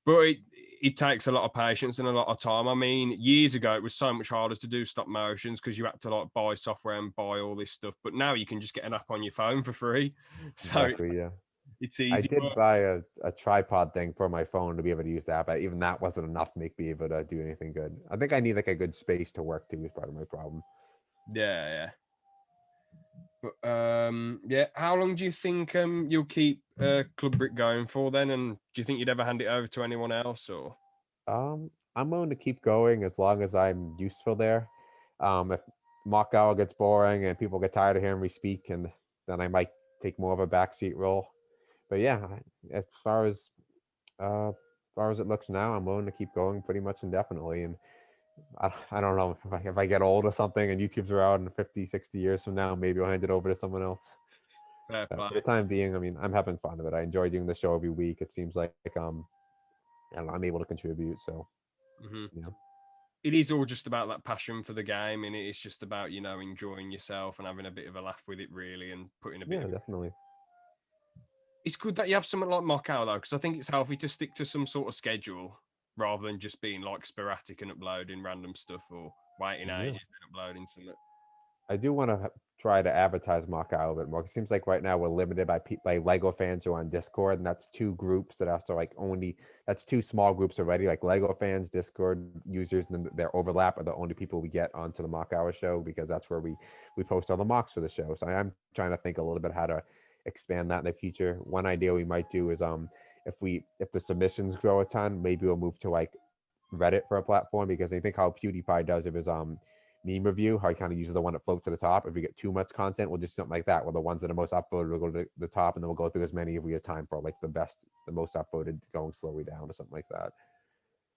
but it takes a lot of patience and a lot of time. I mean, years ago it was so much harder to do stop motions because you had to like buy software and buy all this stuff. But now you can just get an app on your phone for free, so Exactly. Yeah. it's I easy did work. buy a tripod thing for my phone to be able to use that, but even that wasn't enough to make me able to do anything good. I think I need like a good space to work too is part of my problem. Yeah, yeah. But yeah. How long do you think you'll keep Club Brick going for then? And do you think you'd ever hand it over to anyone else or? I'm going to keep going as long as I'm useful there. If mock hour gets boring and people get tired of hearing me speak, and then I might take more of a backseat role. But yeah, as far as it looks now, I'm willing to keep going pretty much indefinitely. And I don't know if I get old or something and YouTube's around in 50, 60 years from now, maybe I'll hand it over to someone else. Fair play. For the time being, I mean, I'm having fun with it. I enjoy doing the show every week. It seems like I don't know, I'm able to contribute. So Hmm. you know, It is all just about that passion for the game, and it's just about, you know, enjoying yourself and having a bit of a laugh with it, really, and putting a bit yeah, of. definitely. It's good that you have something like Mockow though, because I think it's healthy to stick to some sort of schedule rather than just being like sporadic and uploading random stuff or waiting Yeah. ages and uploading something. I do want to try to advertise Maka a little bit more. It seems like right now we're limited by Lego fans who are on Discord, and that's two groups that are so like only that's two small groups already. Like Lego fans, Discord users, and then their overlap are the only people we get onto the Mock Hour show because that's where we post all the mocks for the show. So I'm trying to think a little bit how to expand that in the future. One idea we might do is if the submissions grow a ton, maybe we'll move to like Reddit for a platform because I think how PewDiePie does of his meme review, how he kind of uses the one that floats to the top. If we get too much content, we'll just something like that, where the ones that are most upvoted will go to the top, and then we'll go through as many as we have time for, like the most upvoted going slowly down or something like that.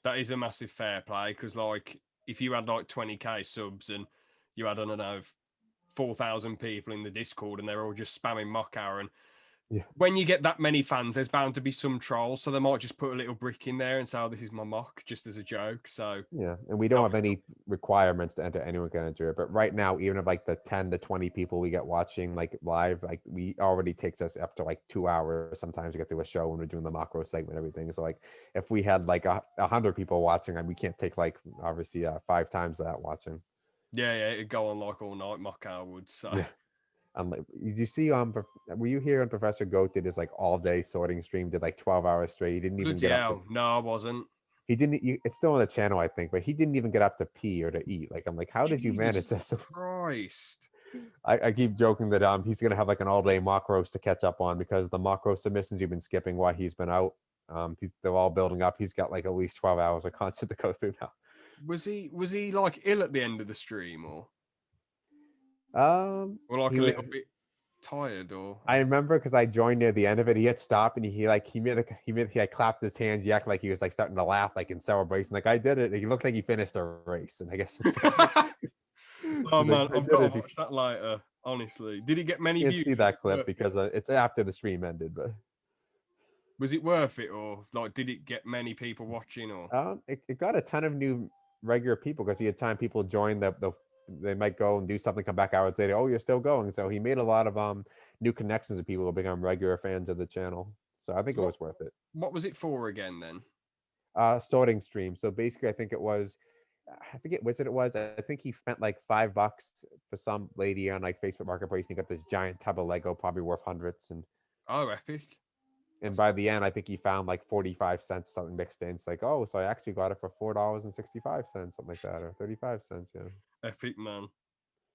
That is a massive fair play because, like, if you had like 20k subs and you had, I don't know, 4,000 people in the Discord and they're all just spamming mock hour, and Yeah. when you get that many fans, there's bound to be some trolls, so they might just put a little brick in there and say, "Oh, this is my mock," just as a joke. So, Yeah, and we don't have any requirements to enter. Anyone can enter it. But right now, even if like the 10 to 20 people we get watching like live, like we already takes us up to like 2 hours sometimes to get through a show when we're doing the macro segment, everything. So like if we had like 100 people watching, and we can't take like obviously 5 times that watching. yeah, it'd go on like all night. Mock hour would. So, Yeah. Like, did you see were you here on Professor Goat did his like all day sorting stream, did like 12 hours straight. He didn't even bloody get up to hell, no, I wasn't. he didn't it's still on the channel, I think, but he didn't even get up to pee or to eat. Like I'm like, how did you manage Jesus this? Christ. I keep joking that he's gonna have like an all day mock roast to catch up on because the mock roast submissions you've been skipping while he's been out. They're all building up. He's got like at least 12 hours of content to go through now. Was he like ill at the end of the stream or like He a was little bit tired or I remember because I joined near the end of it. He had stopped and he like clapped his hands. He acted like he was like starting to laugh like in celebration, like I did it. He looked like he finished a race, and I guess Oh he's like, man, I I've did got to it. watch that later. Honestly, did he get many You can't views? see that clip Worth it? because it's after the stream ended, but Was it worth it, or like did it get many people watching? Or it got a ton of new regular people because he had time people join the they might go and do something, come back hours later. Oh, you're still going. So he made a lot of new connections with people who become regular fans of the channel. So I think it what? was worth it. What was it for again then? Sorting stream. So basically, I think it was, I forget which it was. I think he spent like $5 for some lady on like Facebook Marketplace, and he got this giant tub of Lego, probably worth hundreds. Oh, epic! And That's by the end, I think he found like 45 cents something mixed in. It's like, oh, so I actually got it for $4.65, something like that, or 35 cents. Yeah. epic, man.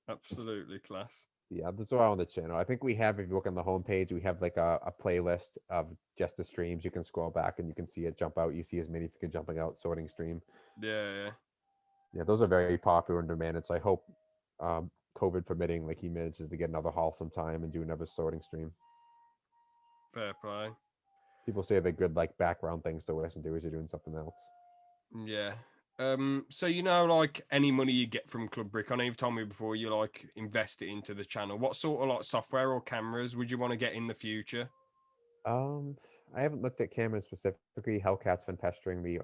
Absolutely class. Yeah, this is all on the channel. I think we have, if you look on the homepage, we have like a playlist of just the streams. You can scroll back and you can see it jump out. You see as many people jumping out, sorting stream. Yeah, Yeah, those are very popular and demanded. So I hope, COVID permitting, like he manages to get another haul sometime and do another sorting stream. fair play. People say they're good like background things to listen to as you're doing something else. Yeah. So you know, like any money you get from Club Brick, I know you've told me before you like invest it into the channel. What sort of like software or cameras would you want to get in the future? Um, I haven't looked at cameras specifically. Hellcat's been pestering me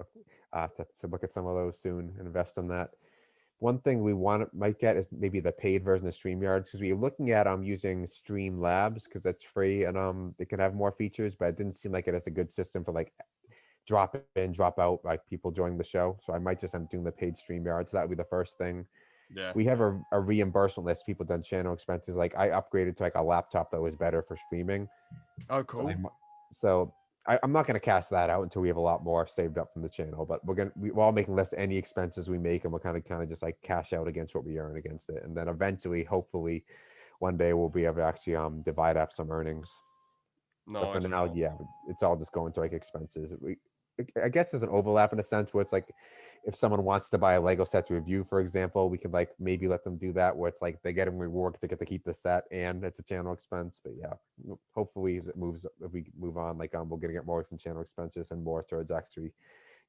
to look at some of those soon and invest in that. One thing we might get is maybe the paid version of StreamYard because we were looking at using Streamlabs because that's free and it can have more features, but it didn't seem like it has a good system for like drop in, drop out, like people joining the show. So I might just end up doing the paid StreamYard. So that would be the first thing. Yeah. We have a reimbursement list. People done channel expenses. Like I upgraded to like a laptop that was better for streaming. Oh, So, cool. so I'm not going to cast that out until we have a lot more saved up from the channel. But we're all making less any expenses we make, and we're kind of just like cash out against what we earn against it, and then eventually, hopefully, one day we'll be able to actually divide up some earnings. But for Nice. now, yeah, it's all just going to like expenses. I guess there's an overlap in a sense where it's like if someone wants to buy a Lego set to review, for example, we could like maybe let them do that where it's like they get a reward to get to keep the set and it's a channel expense. But yeah, hopefully as it moves, if we move on, like we're gonna get more from channel expenses and more towards actually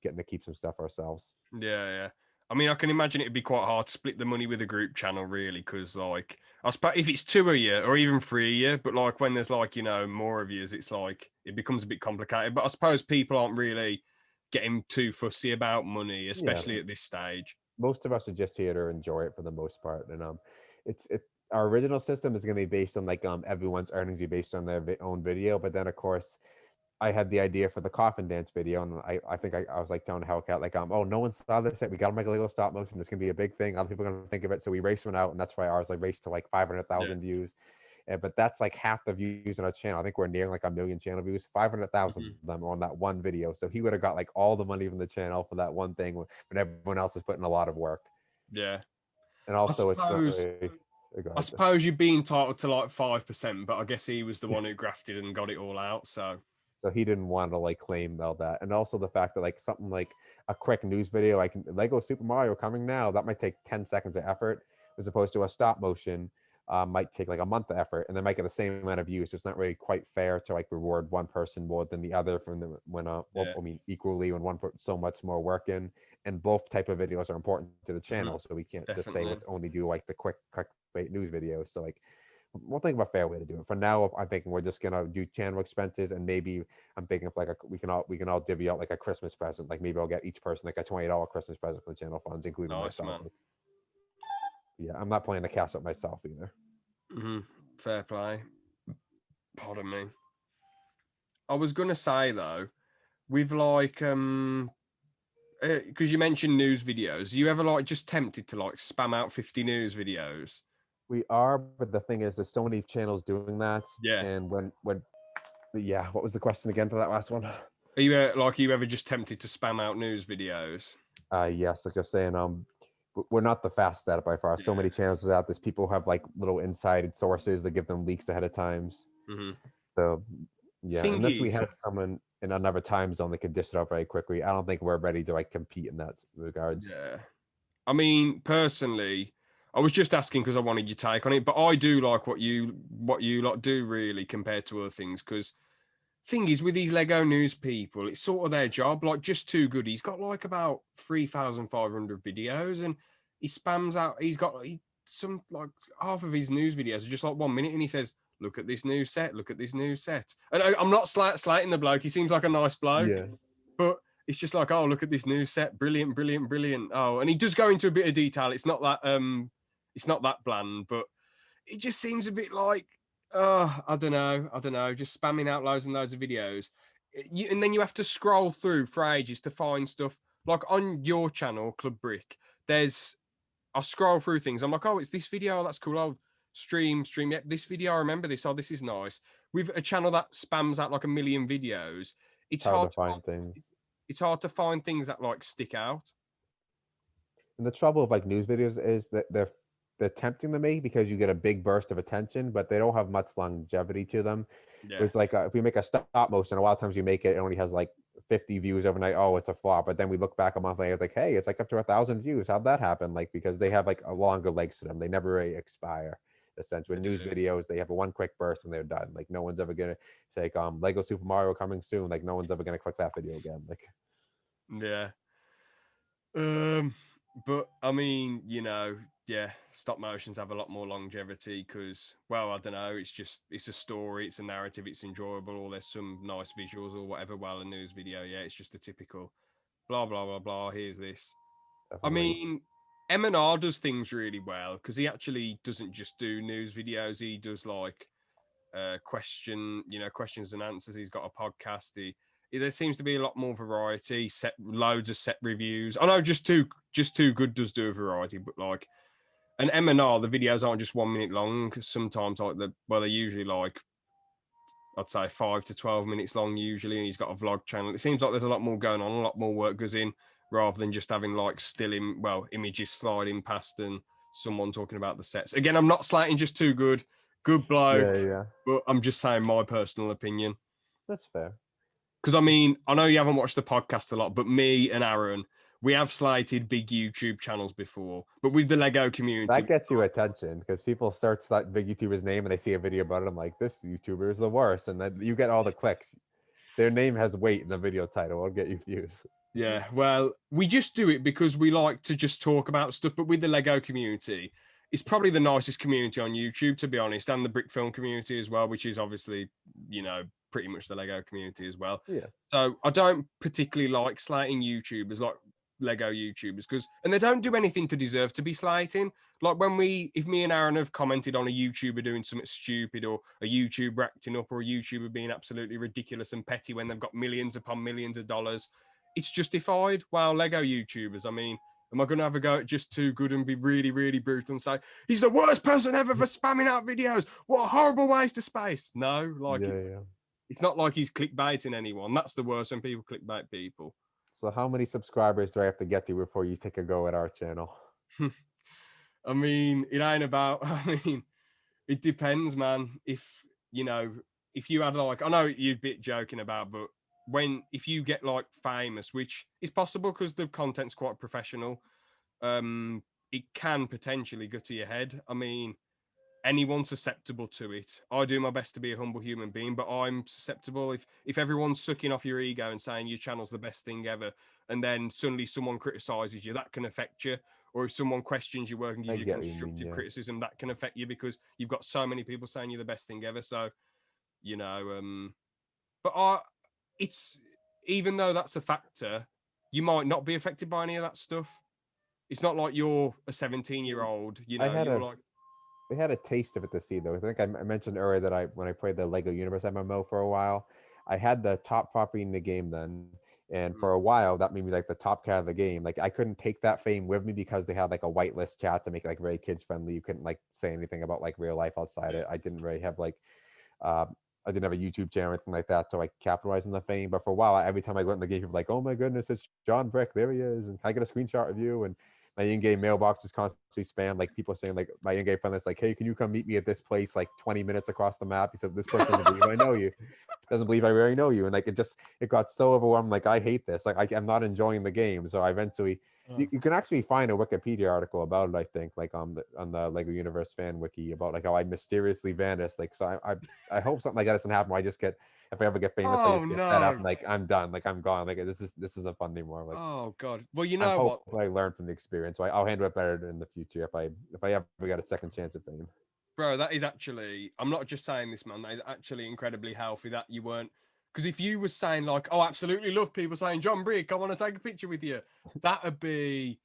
getting to keep some stuff ourselves. Yeah, yeah. I mean, I can imagine it'd be quite hard to split the money with a group channel, really, because like I suppose if it's two a year or even three a year, but like when there's like more of yous, it's like it becomes a bit complicated. But I suppose people aren't really getting too fussy about money, Yeah, especially at this stage. most of us are just here to enjoy it for the most part, and it's our original system is going to be based on like everyone's earnings be based on their own video, but then of course I had the idea for the coffin dance video, and I think I was like telling Hellcat, like, oh, no one saw this yet. We got to make a little stop motion. It's gonna be a big thing. Other people are gonna think of it. So we raced one out, and that's why ours like raced to like Yeah. 500,000 views. But that's like half the views on our channel. I think we're nearing like 1 million channel views. 500,000 Mhm. of them are on that one video. So he would have got like all the money from the channel for that one thing when everyone else is putting a lot of work. Yeah. And I also, it's suppose very. Go I ahead. suppose you'd be entitled to like 5%, but I guess he was the one who grafted and got it all out. So So he didn't want to like claim all that, and also the fact that like something like a quick news video, like Lego Super Mario coming now, that might take 10 seconds of effort, as opposed to a stop motion might take like a month of effort, and they might get the same amount of views. So it's not really quite fair to like reward one person more than the other from the when well, yeah. I mean equally when one put so much more work in, and both type of videos are important to the Mhm. channel. So we can't just say Definitely. let's only do like the quick clickbait news videos. So like we'll think of a fair way to do it. For now, I'm thinking we're just gonna do channel expenses, and maybe I'm thinking of like we can all divvy out like a Christmas present. Like maybe I'll get each person like a $20 Christmas present for the channel funds, including Nice, myself. man. Yeah, I'm not planning to cash up myself either. Hmm. Fair play. Pardon me. I was gonna say though, with like because you mentioned news videos, you ever like just tempted to like spam out 50 news videos? We are, but the thing is, there's so many channels doing that, Yeah. and yeah, what was the question again for that last one? Are you like, are you ever just tempted to spam out news videos? Yes, like you're saying, we're not the fastest at it by far. So Yeah. many channels out. There's people who have like little insider sources that give them leaks ahead of times. Hmm. So yeah, Thing unless we is, had someone in another time zone that could dish it out very quickly, I don't think we're ready to like compete in that regards. yeah. I mean, personally, I was just asking because I wanted your take on it, but I do like what you like do really compared to other things. Because thing is, with these Lego news people, it's sort of their job. Like, just too good. He's got like about 3,500 videos, and he spams out. He's got some like half of his news videos are just like 1 minute, and he says, "Look at this new set. Look at this new set." And I'm not slating the bloke. He seems like a nice bloke, Yeah. but it's just like, oh, look at this new set, brilliant, brilliant, brilliant. Oh, and he does go into a bit of detail. It's not that bland, but it just seems a bit like, oh, I don't know, just spamming out loads and loads of videos. And then you have to scroll through for ages to find stuff. Like on your channel, Club Brick, I scroll through things. I'm like, oh, it's this video. That's cool. I'll stream. Yep, this video. I remember this. Oh, this is nice. With a channel that spams out like a million videos, It's it's hard hard to to find things. it's hard to find things that like stick out. And the trouble of like news videos is that they're tempting to me because you get a big burst of attention, but they don't have much longevity to them. Yeah. It's like if we make a stop motion, a lot of times you make it, it only has like 50 views overnight. Oh, it's a flop. But then we look back a month later, it's like, hey, it's like up to 1,000 views. How'd that happen? Like because they have like a longer legs to them. They never really expire. Essentially, They news do. videos, they have a one quick burst and they're done. Like no one's ever gonna say, Lego Super Mario coming soon. Like no one's ever gonna click that video again. Like Yeah. But I mean, yeah, stop motions have a lot more longevity because, well, I don't know, it's a story, it's a narrative, it's enjoyable, or there's some nice visuals or whatever. While a news video, yeah, it's just a typical blah blah blah blah. Here's this. I definitely. mean, M&R does things really well because he actually doesn't just do news videos. He does like questions and answers. He's got a podcast. There seems to be a lot more variety. Set loads of set reviews. I know just too good does do a variety, but like an M&R, the videos aren't just 1 minute long. Sometimes they're usually like I'd say 5 to 12 minutes long usually, and he's got a vlog channel. It seems like there's a lot more going on, a lot more work goes in, rather than just having like images sliding past and someone talking about the sets. Again, I'm not slating just too good, good bloke, Yeah. but I'm just saying my personal opinion. That's fair. Because I mean, I know you haven't watched the podcast a lot, but me and Aaron, we have slated big YouTube channels before, but with the Lego community, That gets you attention because people search that big YouTuber's name and they see a video about it. I'm like, this YouTuber is the worst, and then you get all the clicks. Their name has weight in the video title. It'll get you views. yeah, well, we just do it because we like to just talk about stuff. But with the Lego community, it's probably the nicest community on YouTube, to be honest, and the brick film community as well, which is obviously, pretty much the Lego community as well. Yeah. So I don't particularly like slating YouTubers, like Lego YouTubers, and they don't do anything to deserve to be slating. Like if me and Aaron have commented on a YouTuber doing something stupid, or a YouTuber acting up, or a YouTuber being absolutely ridiculous and petty when they've got millions upon millions of dollars, it's justified. Wow, Lego YouTubers. I mean, am I going to have a go at just too good and be really, really brutal and say he's the worst person ever for spamming out videos? What a horrible waste of space. No, like Yeah. it's not like he's clickbaiting anyone. That's the worst when people clickbait people. So how many subscribers do I have to get to before you take a go at our channel? I mean, it ain't about. I mean, it depends, man. If you had like, I know you'd be joking about, but if you get like famous, which is possible because the content's quite professional, it can potentially go to your head. I mean, anyone's susceptible to it. I do my best to be a humble human being, but I'm susceptible. If everyone's sucking off your ego and saying your channel's the best thing ever, and then suddenly someone criticizes you, that can affect you. Or if someone questions your work and gives you constructive criticism, that can affect you because you've got so many people saying you're the best thing ever. So, but it's even though that's a factor, you might not be affected by any of that stuff. It's not like you're a 17-year-old, We had a taste of it to see though. I think I mentioned earlier that when I played the Lego Universe MMO for a while, I had the top property in the game then. And for a while, that made me like the top cat of the game. Like I couldn't take that fame with me because they had like a whitelist chat to make it like very kids friendly. You couldn't like say anything about like real life outside it. I didn't really have like, I didn't have a YouTube channel or anything like that to like capitalize on the fame. But for a while, every time I went in the game, people were like, "Oh my goodness, it's John Brick. There he is." And can I get a screenshot of you? And my in-game mailbox is constantly spammed, like people saying like my in-game friend is like, "Hey, can you come meet me at this place like 20 minutes across the map?" He said, "This person doesn't believe I know you, doesn't believe I really know you." And like it got so overwhelmed. Like I hate this. Like I'm not enjoying the game. So I eventually you can actually find a Wikipedia article about it. I think like on the Lego Universe fan wiki about like how I mysteriously vanished. Like so I hope something like that doesn't happen. Where I just get if I ever get famous, I just get fed up and like I'm done. Like I'm gone. Like this isn't fun anymore. Like oh god. Well, you know what? I learned from the experience, so I'll handle it better in the future if I ever got a second chance at fame. Bro, that is actually, I'm not just saying this, man. That is actually incredibly healthy that you weren't. Because if you were saying, like, oh, absolutely love people saying, John Brick, I want to take a picture with you, that would be,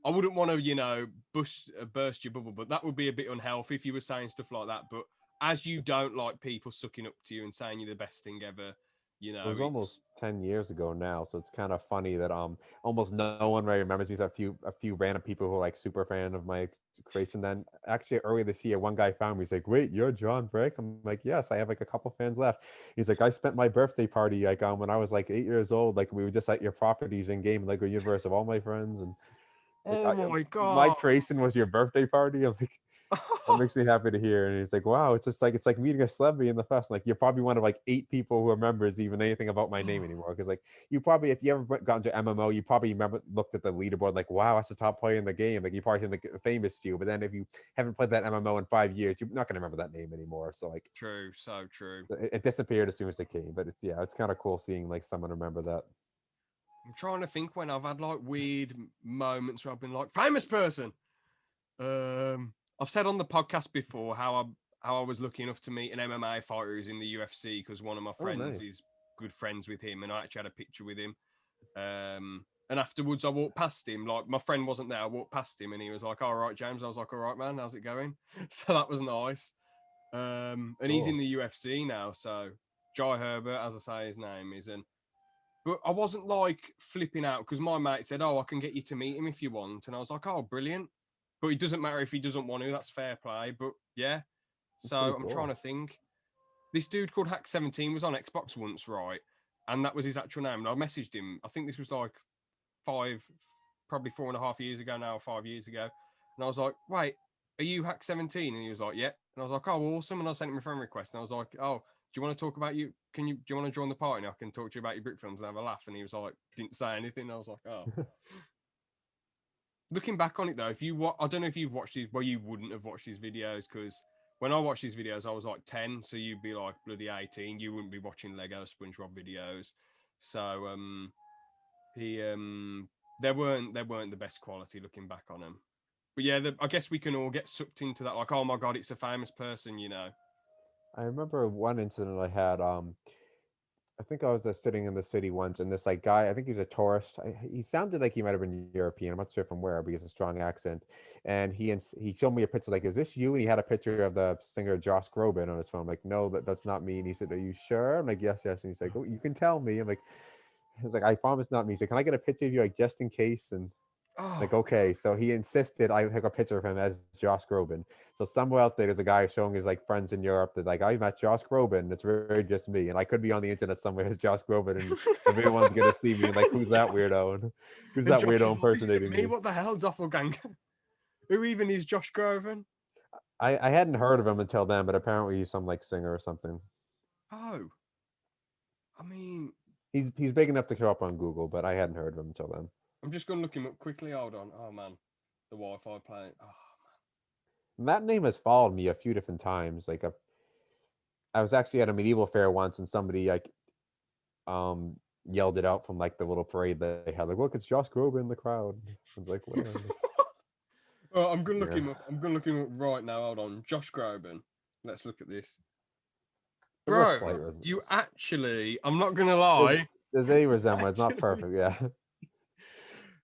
I wouldn't want to, burst your bubble, but that would be a bit unhealthy if you were saying stuff like that. But as you don't like people sucking up to you and saying you're the best thing ever, It was almost 10 years ago now, so it's kind of funny that almost no one really remembers me. There's a few random people who are like super fan of my creation. Then actually earlier this year, one guy found me. He's like, "Wait, you're John Brick?" I'm like, "Yes, I have like a couple fans left." He's like, "I spent my birthday party like when I was like 8 years old. Like we were just at your properties in game Lego Universe of all my friends." And Like, Oh my Mike god. Grayson was your birthday party. I'm like, that makes me happy to hear. And he's like, wow, it's just like it's like meeting a celebrity in the fest. Like you're probably one of like 8 people who remembers even anything about my name anymore. Because like you probably, if you ever got into MMO, you probably remember looked at the leaderboard like, wow, that's the top player in the game. Like you probably think like, famous to you. But then if you haven't played that MMO in 5 years, you're not gonna remember that name anymore. So like True, so true. it disappeared as soon as it came. But it's yeah, it's kind of cool seeing like someone remember that. I'm trying to think when I've had like weird moments where I've been like famous person. I've said on the podcast before how I was lucky enough to meet an MMA fighter who's in the UFC because one of my Oh, friends nice. is good friends with him, and I actually had a picture with him. And afterwards, I walked past him. Like my friend wasn't there. I walked past him, and he was like, "All right, James." I was like, "All right, man. How's it going?" So that was nice. And he's in Cool. the UFC now. So Jai Herbert, as I say, his name is, and but I wasn't like flipping out because my mate said, "Oh, I can get you to meet him if you want," and I was like, "Oh, brilliant." But it doesn't matter if he doesn't want to. That's fair play. But yeah. That's So pretty I'm trying cool. to think. This dude called Hack17 was on Xbox once, right? And that was his actual name. And I messaged him. I think this was like probably 4.5 years ago now, 5 years ago. And I was like, wait, are you Hack17? And he was like, yeah. And I was like, oh, awesome. And I sent him a friend request. And I was like, oh, do you want to talk about you? Do you want to join the party? And I can talk to you about your brick films and have a laugh. And he was like, didn't say anything. And I was like, oh. Looking back on it though, I don't know if you've watched these, well, you wouldn't have watched these videos because when I watched these videos, I was like 10, so you'd be like bloody 18. You wouldn't be watching Lego SpongeBob videos. So they weren't the best quality looking back on them. But yeah, I guess we can all get sucked into that, like, oh my god, it's a famous person, you know. I remember one incident I had. I think I was sitting in the city once, and this like guy, I think he was a tourist. He sounded like he might have been European. I'm not sure from where, but he has a strong accent. And he showed me a picture, like, "Is this you?" And he had a picture of the singer Josh Groban on his phone. I'm like, "No, that's not me." And he said, "Are you sure?" I'm like, "Yes, yes." And he's like, "Oh, you can tell me." I'm like, "He's like, I promise not me." He's like, "Can I get a picture of you, like, just in case?" And Oh, like, okay, so he insisted I take a picture of him as Josh Groban. So somewhere out there, there's a guy showing his like friends in Europe that like I met Josh Groban. It's really just me, and I could be on the internet somewhere as Josh Groban, and everyone's gonna see me and like, who's that weirdo? And who's and that Josh weirdo is like, this isn't impersonating me. me? What the hell, doppelganger? Who even is Josh Groban? I hadn't heard of him until then, but apparently he's some like singer or something. Oh, I mean, He's big enough to show up on Google, but I hadn't heard of him until then. I'm just gonna look him up quickly. Hold on. Oh man, the Wi-Fi playing. Oh, And that name has followed me a few different times. Like I was actually at a medieval fair once, and somebody like um yelled it out from like the little parade that they had. Like, look, it's Josh Groban in the crowd. I was like, where? Like, oh, I'm gonna look yeah, him up. I'm gonna look him up right now. Hold on, Josh Groban. Let's look at this, there's a bro. slight You resemblance. actually, I'm not gonna There's, lie. there's a You resemblance, not actually, perfect. Yeah,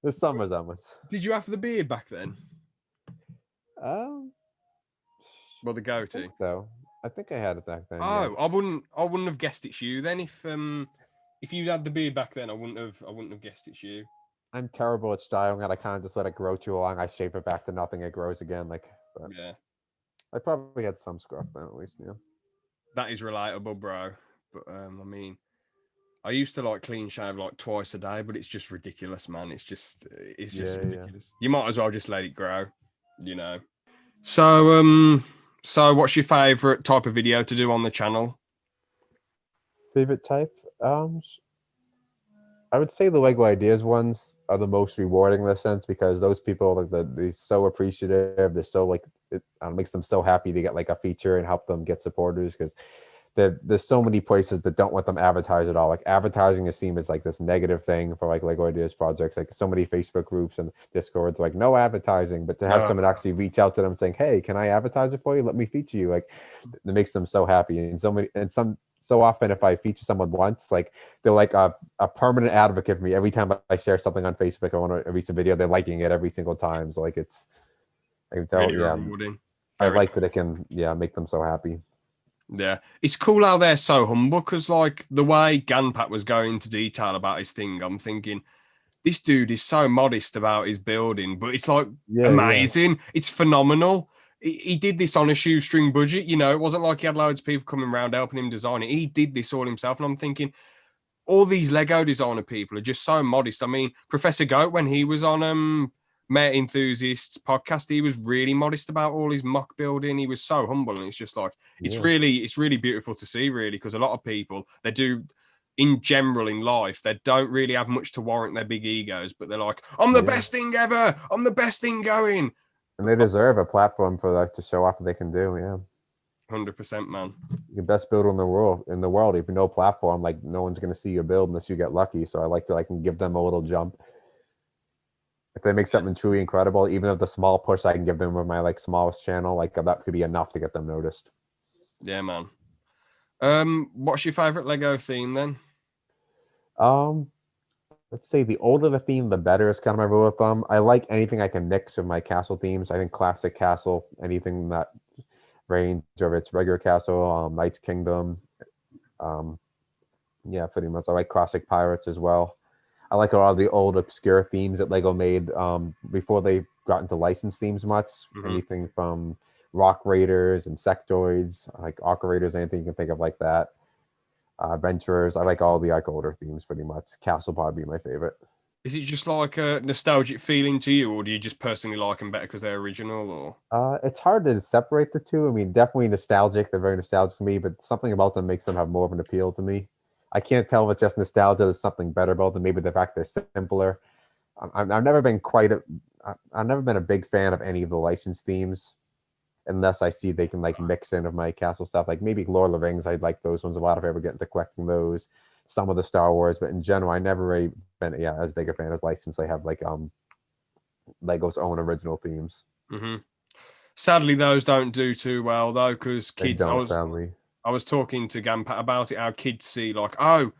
there's some resemblance. did you have the beard back then? Um, Well, the I think goatee. so. I think I had it back then. Yeah, Oh, I wouldn't have guessed it's you then. If you had the beard back then, I wouldn't have guessed it's you. I'm terrible at styling it. I kind of just let it grow too long. I shape it back to nothing. It grows again. Like, but Yeah, I probably had some scruff then at least. Yeah. that is relatable, bro. But I mean, I used to like clean shave like twice a day, but it's just ridiculous, man. It's just Yeah, yeah. ridiculous. You might as well just let it grow, you know. So so what's your favorite type of video to do on the channel? Favorite type? I would say the Lego Ideas ones are the most rewarding in a sense because those people like they're so appreciative. They're so like it makes them so happy to get like a feature and help them get supporters because there's so many places that don't want them advertised at all. Like advertising is seen as like this negative thing for like Lego Ideas projects. Like so many Facebook groups and Discords like no advertising, but to have No. someone actually reach out to them saying, "Hey, can I advertise it for you? Let me feature you." Like it makes them so happy. And so often if I feature someone once, like they're like a permanent advocate for me. Every time I share something on Facebook, I want to release a video, they're liking it every single time. So like I can tell, Really yeah, rewarding. I Very like that it nice. can, yeah, make them so happy. Yeah, it's cool how they're so humble because, like, the way Ganpat was going into detail about his thing, I'm thinking this dude is so modest about his building, but it's like Yeah, yeah. amazing. It's phenomenal. He did this on a shoestring budget. You know, it wasn't like he had loads of people coming around helping him design it. He did this all himself. And I'm thinking, all these Lego designer people are just so modest. I mean, Professor Goat, when he was on Meta Enthusiasts podcast, he was really modest about all his mock building. He was so humble, and it's just like it's Yeah. really beautiful to see, really, because a lot of people they do. In general, in life, they don't really have much to warrant their big egos, but they're like, "I'm the Yeah. best thing ever. I'm the best thing going." And they deserve a platform for like to show off what they can do. Yeah. 100%, man. The best builder in the world. In the world, if you no platform, like no one's gonna see your build unless you get lucky. So I like to like give them a little jump. If they make something truly incredible, even if the small push I can give them with my like smallest channel, like that could be enough to get them noticed. Yeah, man. What's your favorite Lego theme then? Um, let's say the older the theme, the better is kind of my rule of thumb. I like anything I can mix with my castle themes. I think classic castle, anything that range of its regular castle, Knight's Kingdom. Yeah, pretty much. I like classic pirates as well. I like a lot of the old obscure themes that Lego made before they got into licensed themes much. Anything from Rock Raiders, Insectoids, like Arca Raiders, anything you can think of like that. Adventurers. I like all the like older themes pretty much. Castle probably be my favorite. Is it just like a nostalgic feeling to you, or do you just personally like them better because they're original? Or It's hard to separate the two. I mean, definitely nostalgic. They're very nostalgic to me, but something about them makes them have more of an appeal to me. I can't tell if it's just nostalgia. There's something better about them. Maybe the fact they're simpler. I've never been I've never been a big fan of any of the licensed themes, unless I see they can like mix in of my castle stuff. Like maybe Lord of the Rings, I'd like those ones a lot if I ever get into collecting those. Some of the Star Wars, but in general, I never really been as big a fan of licensed. They have like Lego's own original themes. Sadly, those don't do too well though, because They kids. don't, sadly. I was talking to Gampat about it. How kids see like, oh,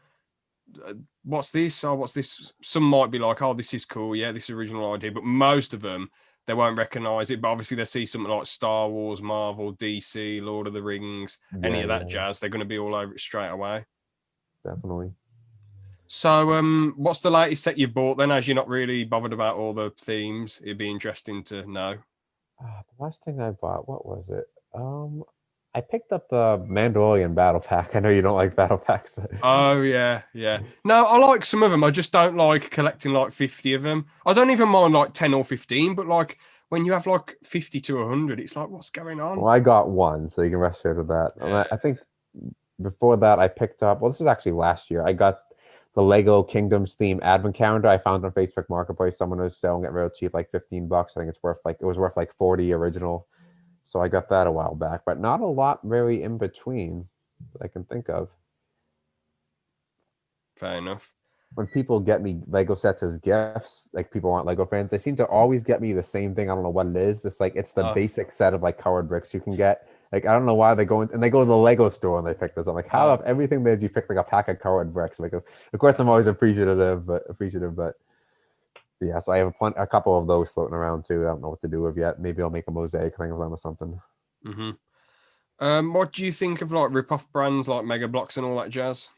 what's this? Oh, what's this? Some might be like, oh, this is cool. Yeah, this is original idea. But most of them, they won't recognize it. But obviously, they see something like Star Wars, Marvel, DC, Lord of the Rings, any of that jazz. They're going to be all over it straight away. Definitely. So, what's the latest set you've bought then? As you're not really bothered about all the themes, it'd be interesting to know. The last thing I bought, what was it? I picked up the Mandalorian battle pack. I know you don't like battle packs, but Oh yeah. No, I like some of them. I just don't like collecting like 50 of them. I don't even mind like 10 or 15, but like when you have like 50 to 100, it's like, what's going on? well, I got one, so you can rest assured of that. Yeah. I think before that, I picked up. Well, this is actually last year. I got the Lego Kingdoms theme advent calendar. I found on Facebook Marketplace. Someone was selling it real cheap, like $15. I think it was worth like 40 original. So I got that a while back, but not a lot really in between that I can think of. Fair enough. When people get me Lego sets as gifts, like people aren't Lego fans, they seem to always get me the same thing. I don't know what it is. It's like it's the basic set of like colored bricks you can get. Like I don't know why they go in and they go to the Lego store and they pick this. I'm like, how of everything did you pick like a pack of colored bricks? Like, of course, I'm always appreciative, but yeah. So I have a couple of those floating around too. I don't know what to do with yet. Maybe I'll make a mosaic thing of them or something. What do you think of like rip-off brands like Mega Bloks and all that jazz?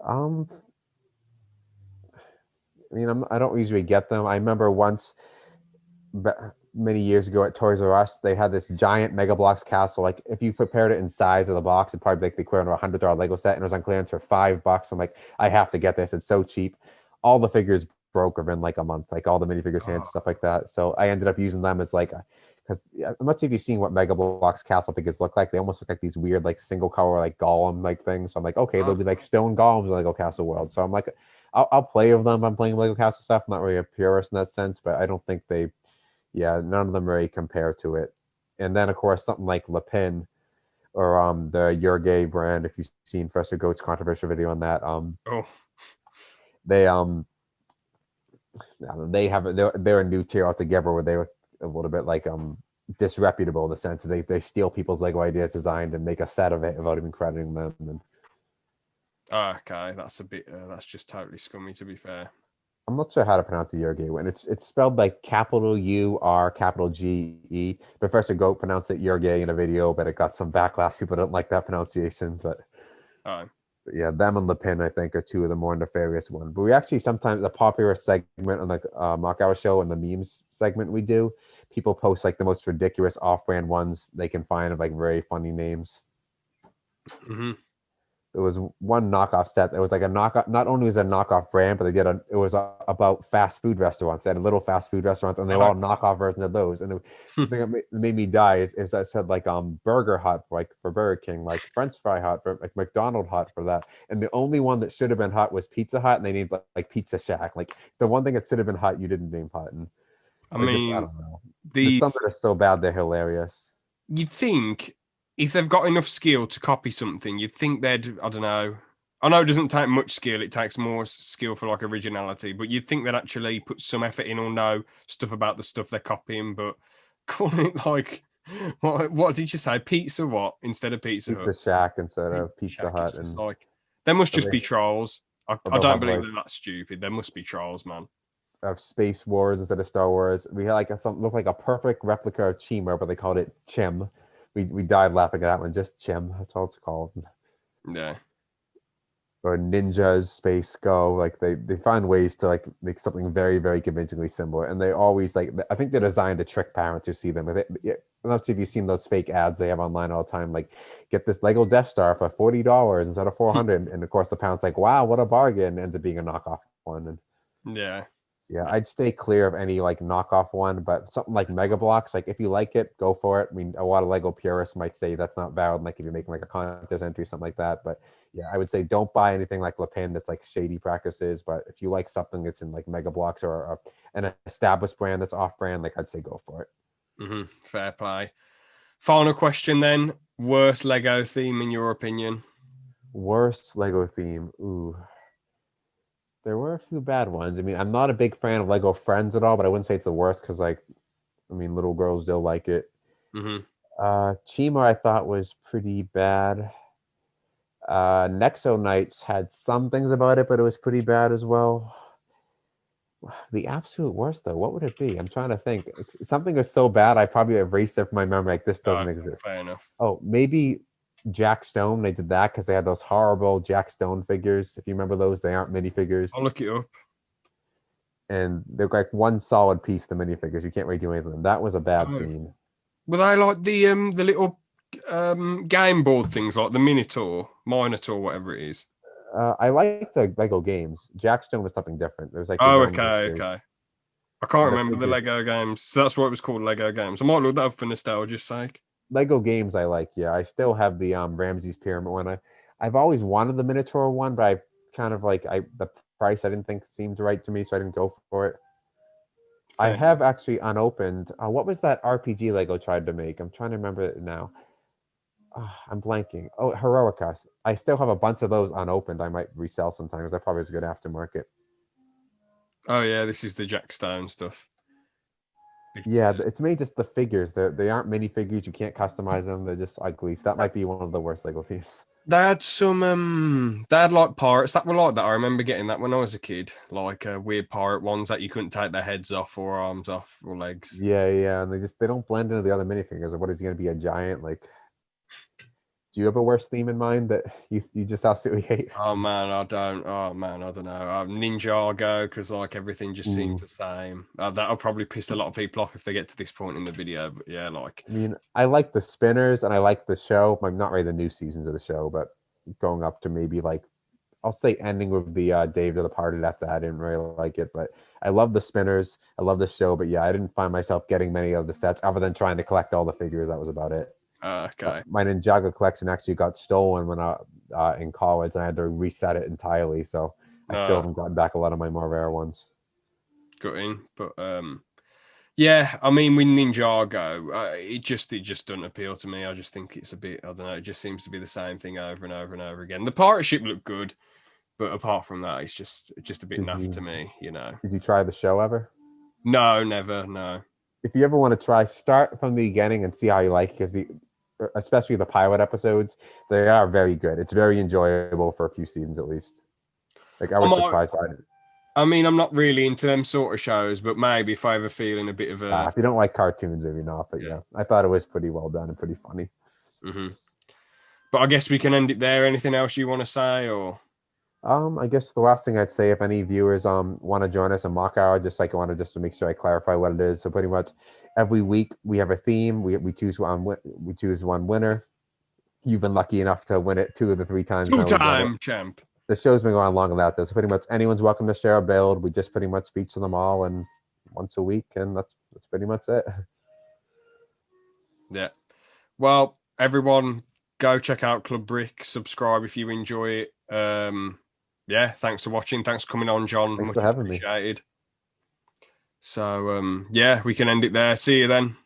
I mean, I don't usually get them. I remember once, many years ago at Toys R Us, they had this giant Mega Bloks castle. Like, if you prepared it in size of the box, it'd probably be like the equivalent of $100 Lego set, and it was on clearance for $5. I'm like, I have to get this. It's so cheap. All the figures broke within like a month, like all the minifigures, hands, and stuff like that. So I ended up using them as like, because I'm not sure if you've seen what Mega Bloks castle figures look like. They almost look like these weird, like single color, like golem like things. So I'm like, okay, they'll be like stone golems in Lego Castle World. So I'm like, I'll play with them. I'm playing Lego Castle stuff. I'm not really a purist in that sense, but I don't think none of them really compare to it. And then of course something like Le Pen or the Your Gay brand, if you've seen Professor Goat's controversial video on that, they have they're a new tier altogether where they were a little bit like disreputable in the sense that they steal people's Lego ideas designed and make a set of it without even crediting them. And okay, that's a bit that's just totally scummy, to be fair. I'm not sure how to pronounce the Your Gay one. It's spelled like capital U-R capital G-E. Professor Goat pronounced it Your Gay in a video, but it got some backlash. People don't like that pronunciation, but yeah, them and Le Pen, I think, are two of the more nefarious ones. But we actually sometimes, a popular segment on the Mock Hour show and the memes segment we do, people post like the most ridiculous off-brand ones they can find of like very funny names. there was one knockoff set. It was like a knockoff. Not only was it a knockoff brand, but it was about fast food restaurants. They had little fast food restaurants, and they were all knockoff versions of those. And the thing that made me die is I said like Burger Hut like for Burger King, like French Fry Hut for like McDonald Hut for that. And the only one that should have been Hut was Pizza Hut, and they named like Pizza Shack. Like the one thing that should have been Hut, you didn't name Hut. And I mean, I don't know. Some that are so bad they're hilarious. You'd think if they've got enough skill to copy something, you'd think they'd, I don't know. I know it doesn't take much skill, it takes more skill for like originality, but you'd think they'd actually put some effort in or know stuff about the stuff they're copying, but calling it like, what did you say? Pizza what? Instead of Pizza Hut? Pizza Shack instead of Pizza Hut. And like, there must just be trolls. I don't believe they're that stupid. There must be trolls, man. Of Space Wars instead of Star Wars. We had like something looked like a perfect replica of Chima, but they called it Chim. We died laughing at that one. Just Chim. That's all it's called. Yeah. Or Ninjas Space Go. Like they find ways to like make something very, very convincingly similar. And they always like, I think they're designed to trick parents who see them. I'm not sure if you've seen those fake ads they have online all the time. Like, get this Lego Death Star for $40 instead of $400. And of course the parent's like, wow, what a bargain. Ends up being a knockoff one. And yeah. Yeah, I'd stay clear of any like knockoff one, but something like Mega Bloks, like if you like it, go for it. I mean, a lot of Lego purists might say that's not valid, like if you're making like a contest entry, something like that. But yeah, I would say don't buy anything like Le Pen that's like shady practices. But if you like something that's in like Mega Bloks or an established brand that's off brand, like I'd say go for it. Mm-hmm. Fair play. Final question then: worst Lego theme in your opinion? Worst Lego theme? Ooh. There were a few bad ones. I mean, I'm not a big fan of Lego Friends at all, but I wouldn't say it's the worst because, like, I mean, little girls still like it. Mm-hmm. Chima, I thought was pretty bad. Nexo Knights had some things about it, but it was pretty bad as well. The absolute worst, though, what would it be? I'm trying to think. Something was so bad, I probably erased it from my memory. Like, this doesn't exist. Fair enough. Oh, maybe Jack Stone. They did that because they had those horrible Jack Stone figures. If you remember those, they aren't minifigures. I'll look it up. And they're like one solid piece, the minifigures. You can't really do anything with them. That was a bad theme. Were they like the little game board things, like the Minotaur, whatever it is? I like the Lego games. Jack Stone was something different. There was like okay. I can't remember the Lego games, so that's why it was called Lego games. I might look that up for nostalgia's sake. Lego games I like, yeah. I still have the Ramses Pyramid one. I've always wanted the Minotaur one, but I kind of like the price I didn't think seemed right to me, so I didn't go for it. Fair. I have actually unopened. What was that RPG Lego tried to make? I'm trying to remember it now. I'm blanking. Oh, Heroicus. I still have a bunch of those unopened. I might resell sometimes. That probably is a good aftermarket. Oh yeah, this is the Jack Stone stuff. Yeah, it's made just the figures. They aren't minifigures. You can't customize them. They're just ugly. So that might be one of the worst Lego themes. They had some they had like pirates that were like that. I remember getting that when I was a kid, like weird pirate ones that you couldn't take their heads off or arms off or legs. Yeah, and they don't blend into the other minifigures. Or what is he gonna be, a giant? Like, do you have a worse theme in mind that you just absolutely hate? Oh man, I don't know. Ninjago, because like everything just seems the same. That'll probably piss a lot of people off if they get to this point in the video. But yeah, like, I mean, I like the spinners and I like the show. I'm not really the new seasons of the show, but going up to maybe like, I'll say ending with the Dave to the Party. After that, I didn't really like it, but I love the spinners. I love the show, but yeah, I didn't find myself getting many of the sets other than trying to collect all the figures. That was about it. Okay. My Ninjago collection actually got stolen when I in college, and I had to reset it entirely. So I still haven't gotten back a lot of my more rare ones. Got in, but yeah, I mean, with Ninjago, it just doesn't appeal to me. I just think it's a bit, I don't know, it just seems to be the same thing over and over and over again. The pirate ship looked good, but apart from that, it's just a bit naff to me, you know. Did you try the show ever? No, never, no. If you ever want to try, start from the beginning and see how you like it, because especially the pilot episodes, they are very good. It's very enjoyable for a few seasons at least. Like, I was surprised by it. I mean, I'm not really into them sort of shows, but maybe if I ever feeling a bit of a... if you don't like cartoons, maybe not. But yeah, I thought it was pretty well done and pretty funny. Mm-hmm. But I guess we can end it there. Anything else you want to say, or... I guess the last thing I'd say, if any viewers want to join us in Mock Hour, I wanted just to make sure I clarify what it is. So pretty much every week we have a theme. We choose one winner. you've been lucky enough to win it 2 of the 3 times now we've done it. Two-time champ. The show's been going on longer than that, though. So pretty much anyone's welcome to share a build. We just pretty much feature them all and once a week, and that's pretty much it. Yeah. Well, everyone, go check out Club Brick. Subscribe if you enjoy it. Yeah, thanks for watching. Thanks for coming on, John. Thanks Much for having me. appreciated. So, yeah, we can end it there. See you then.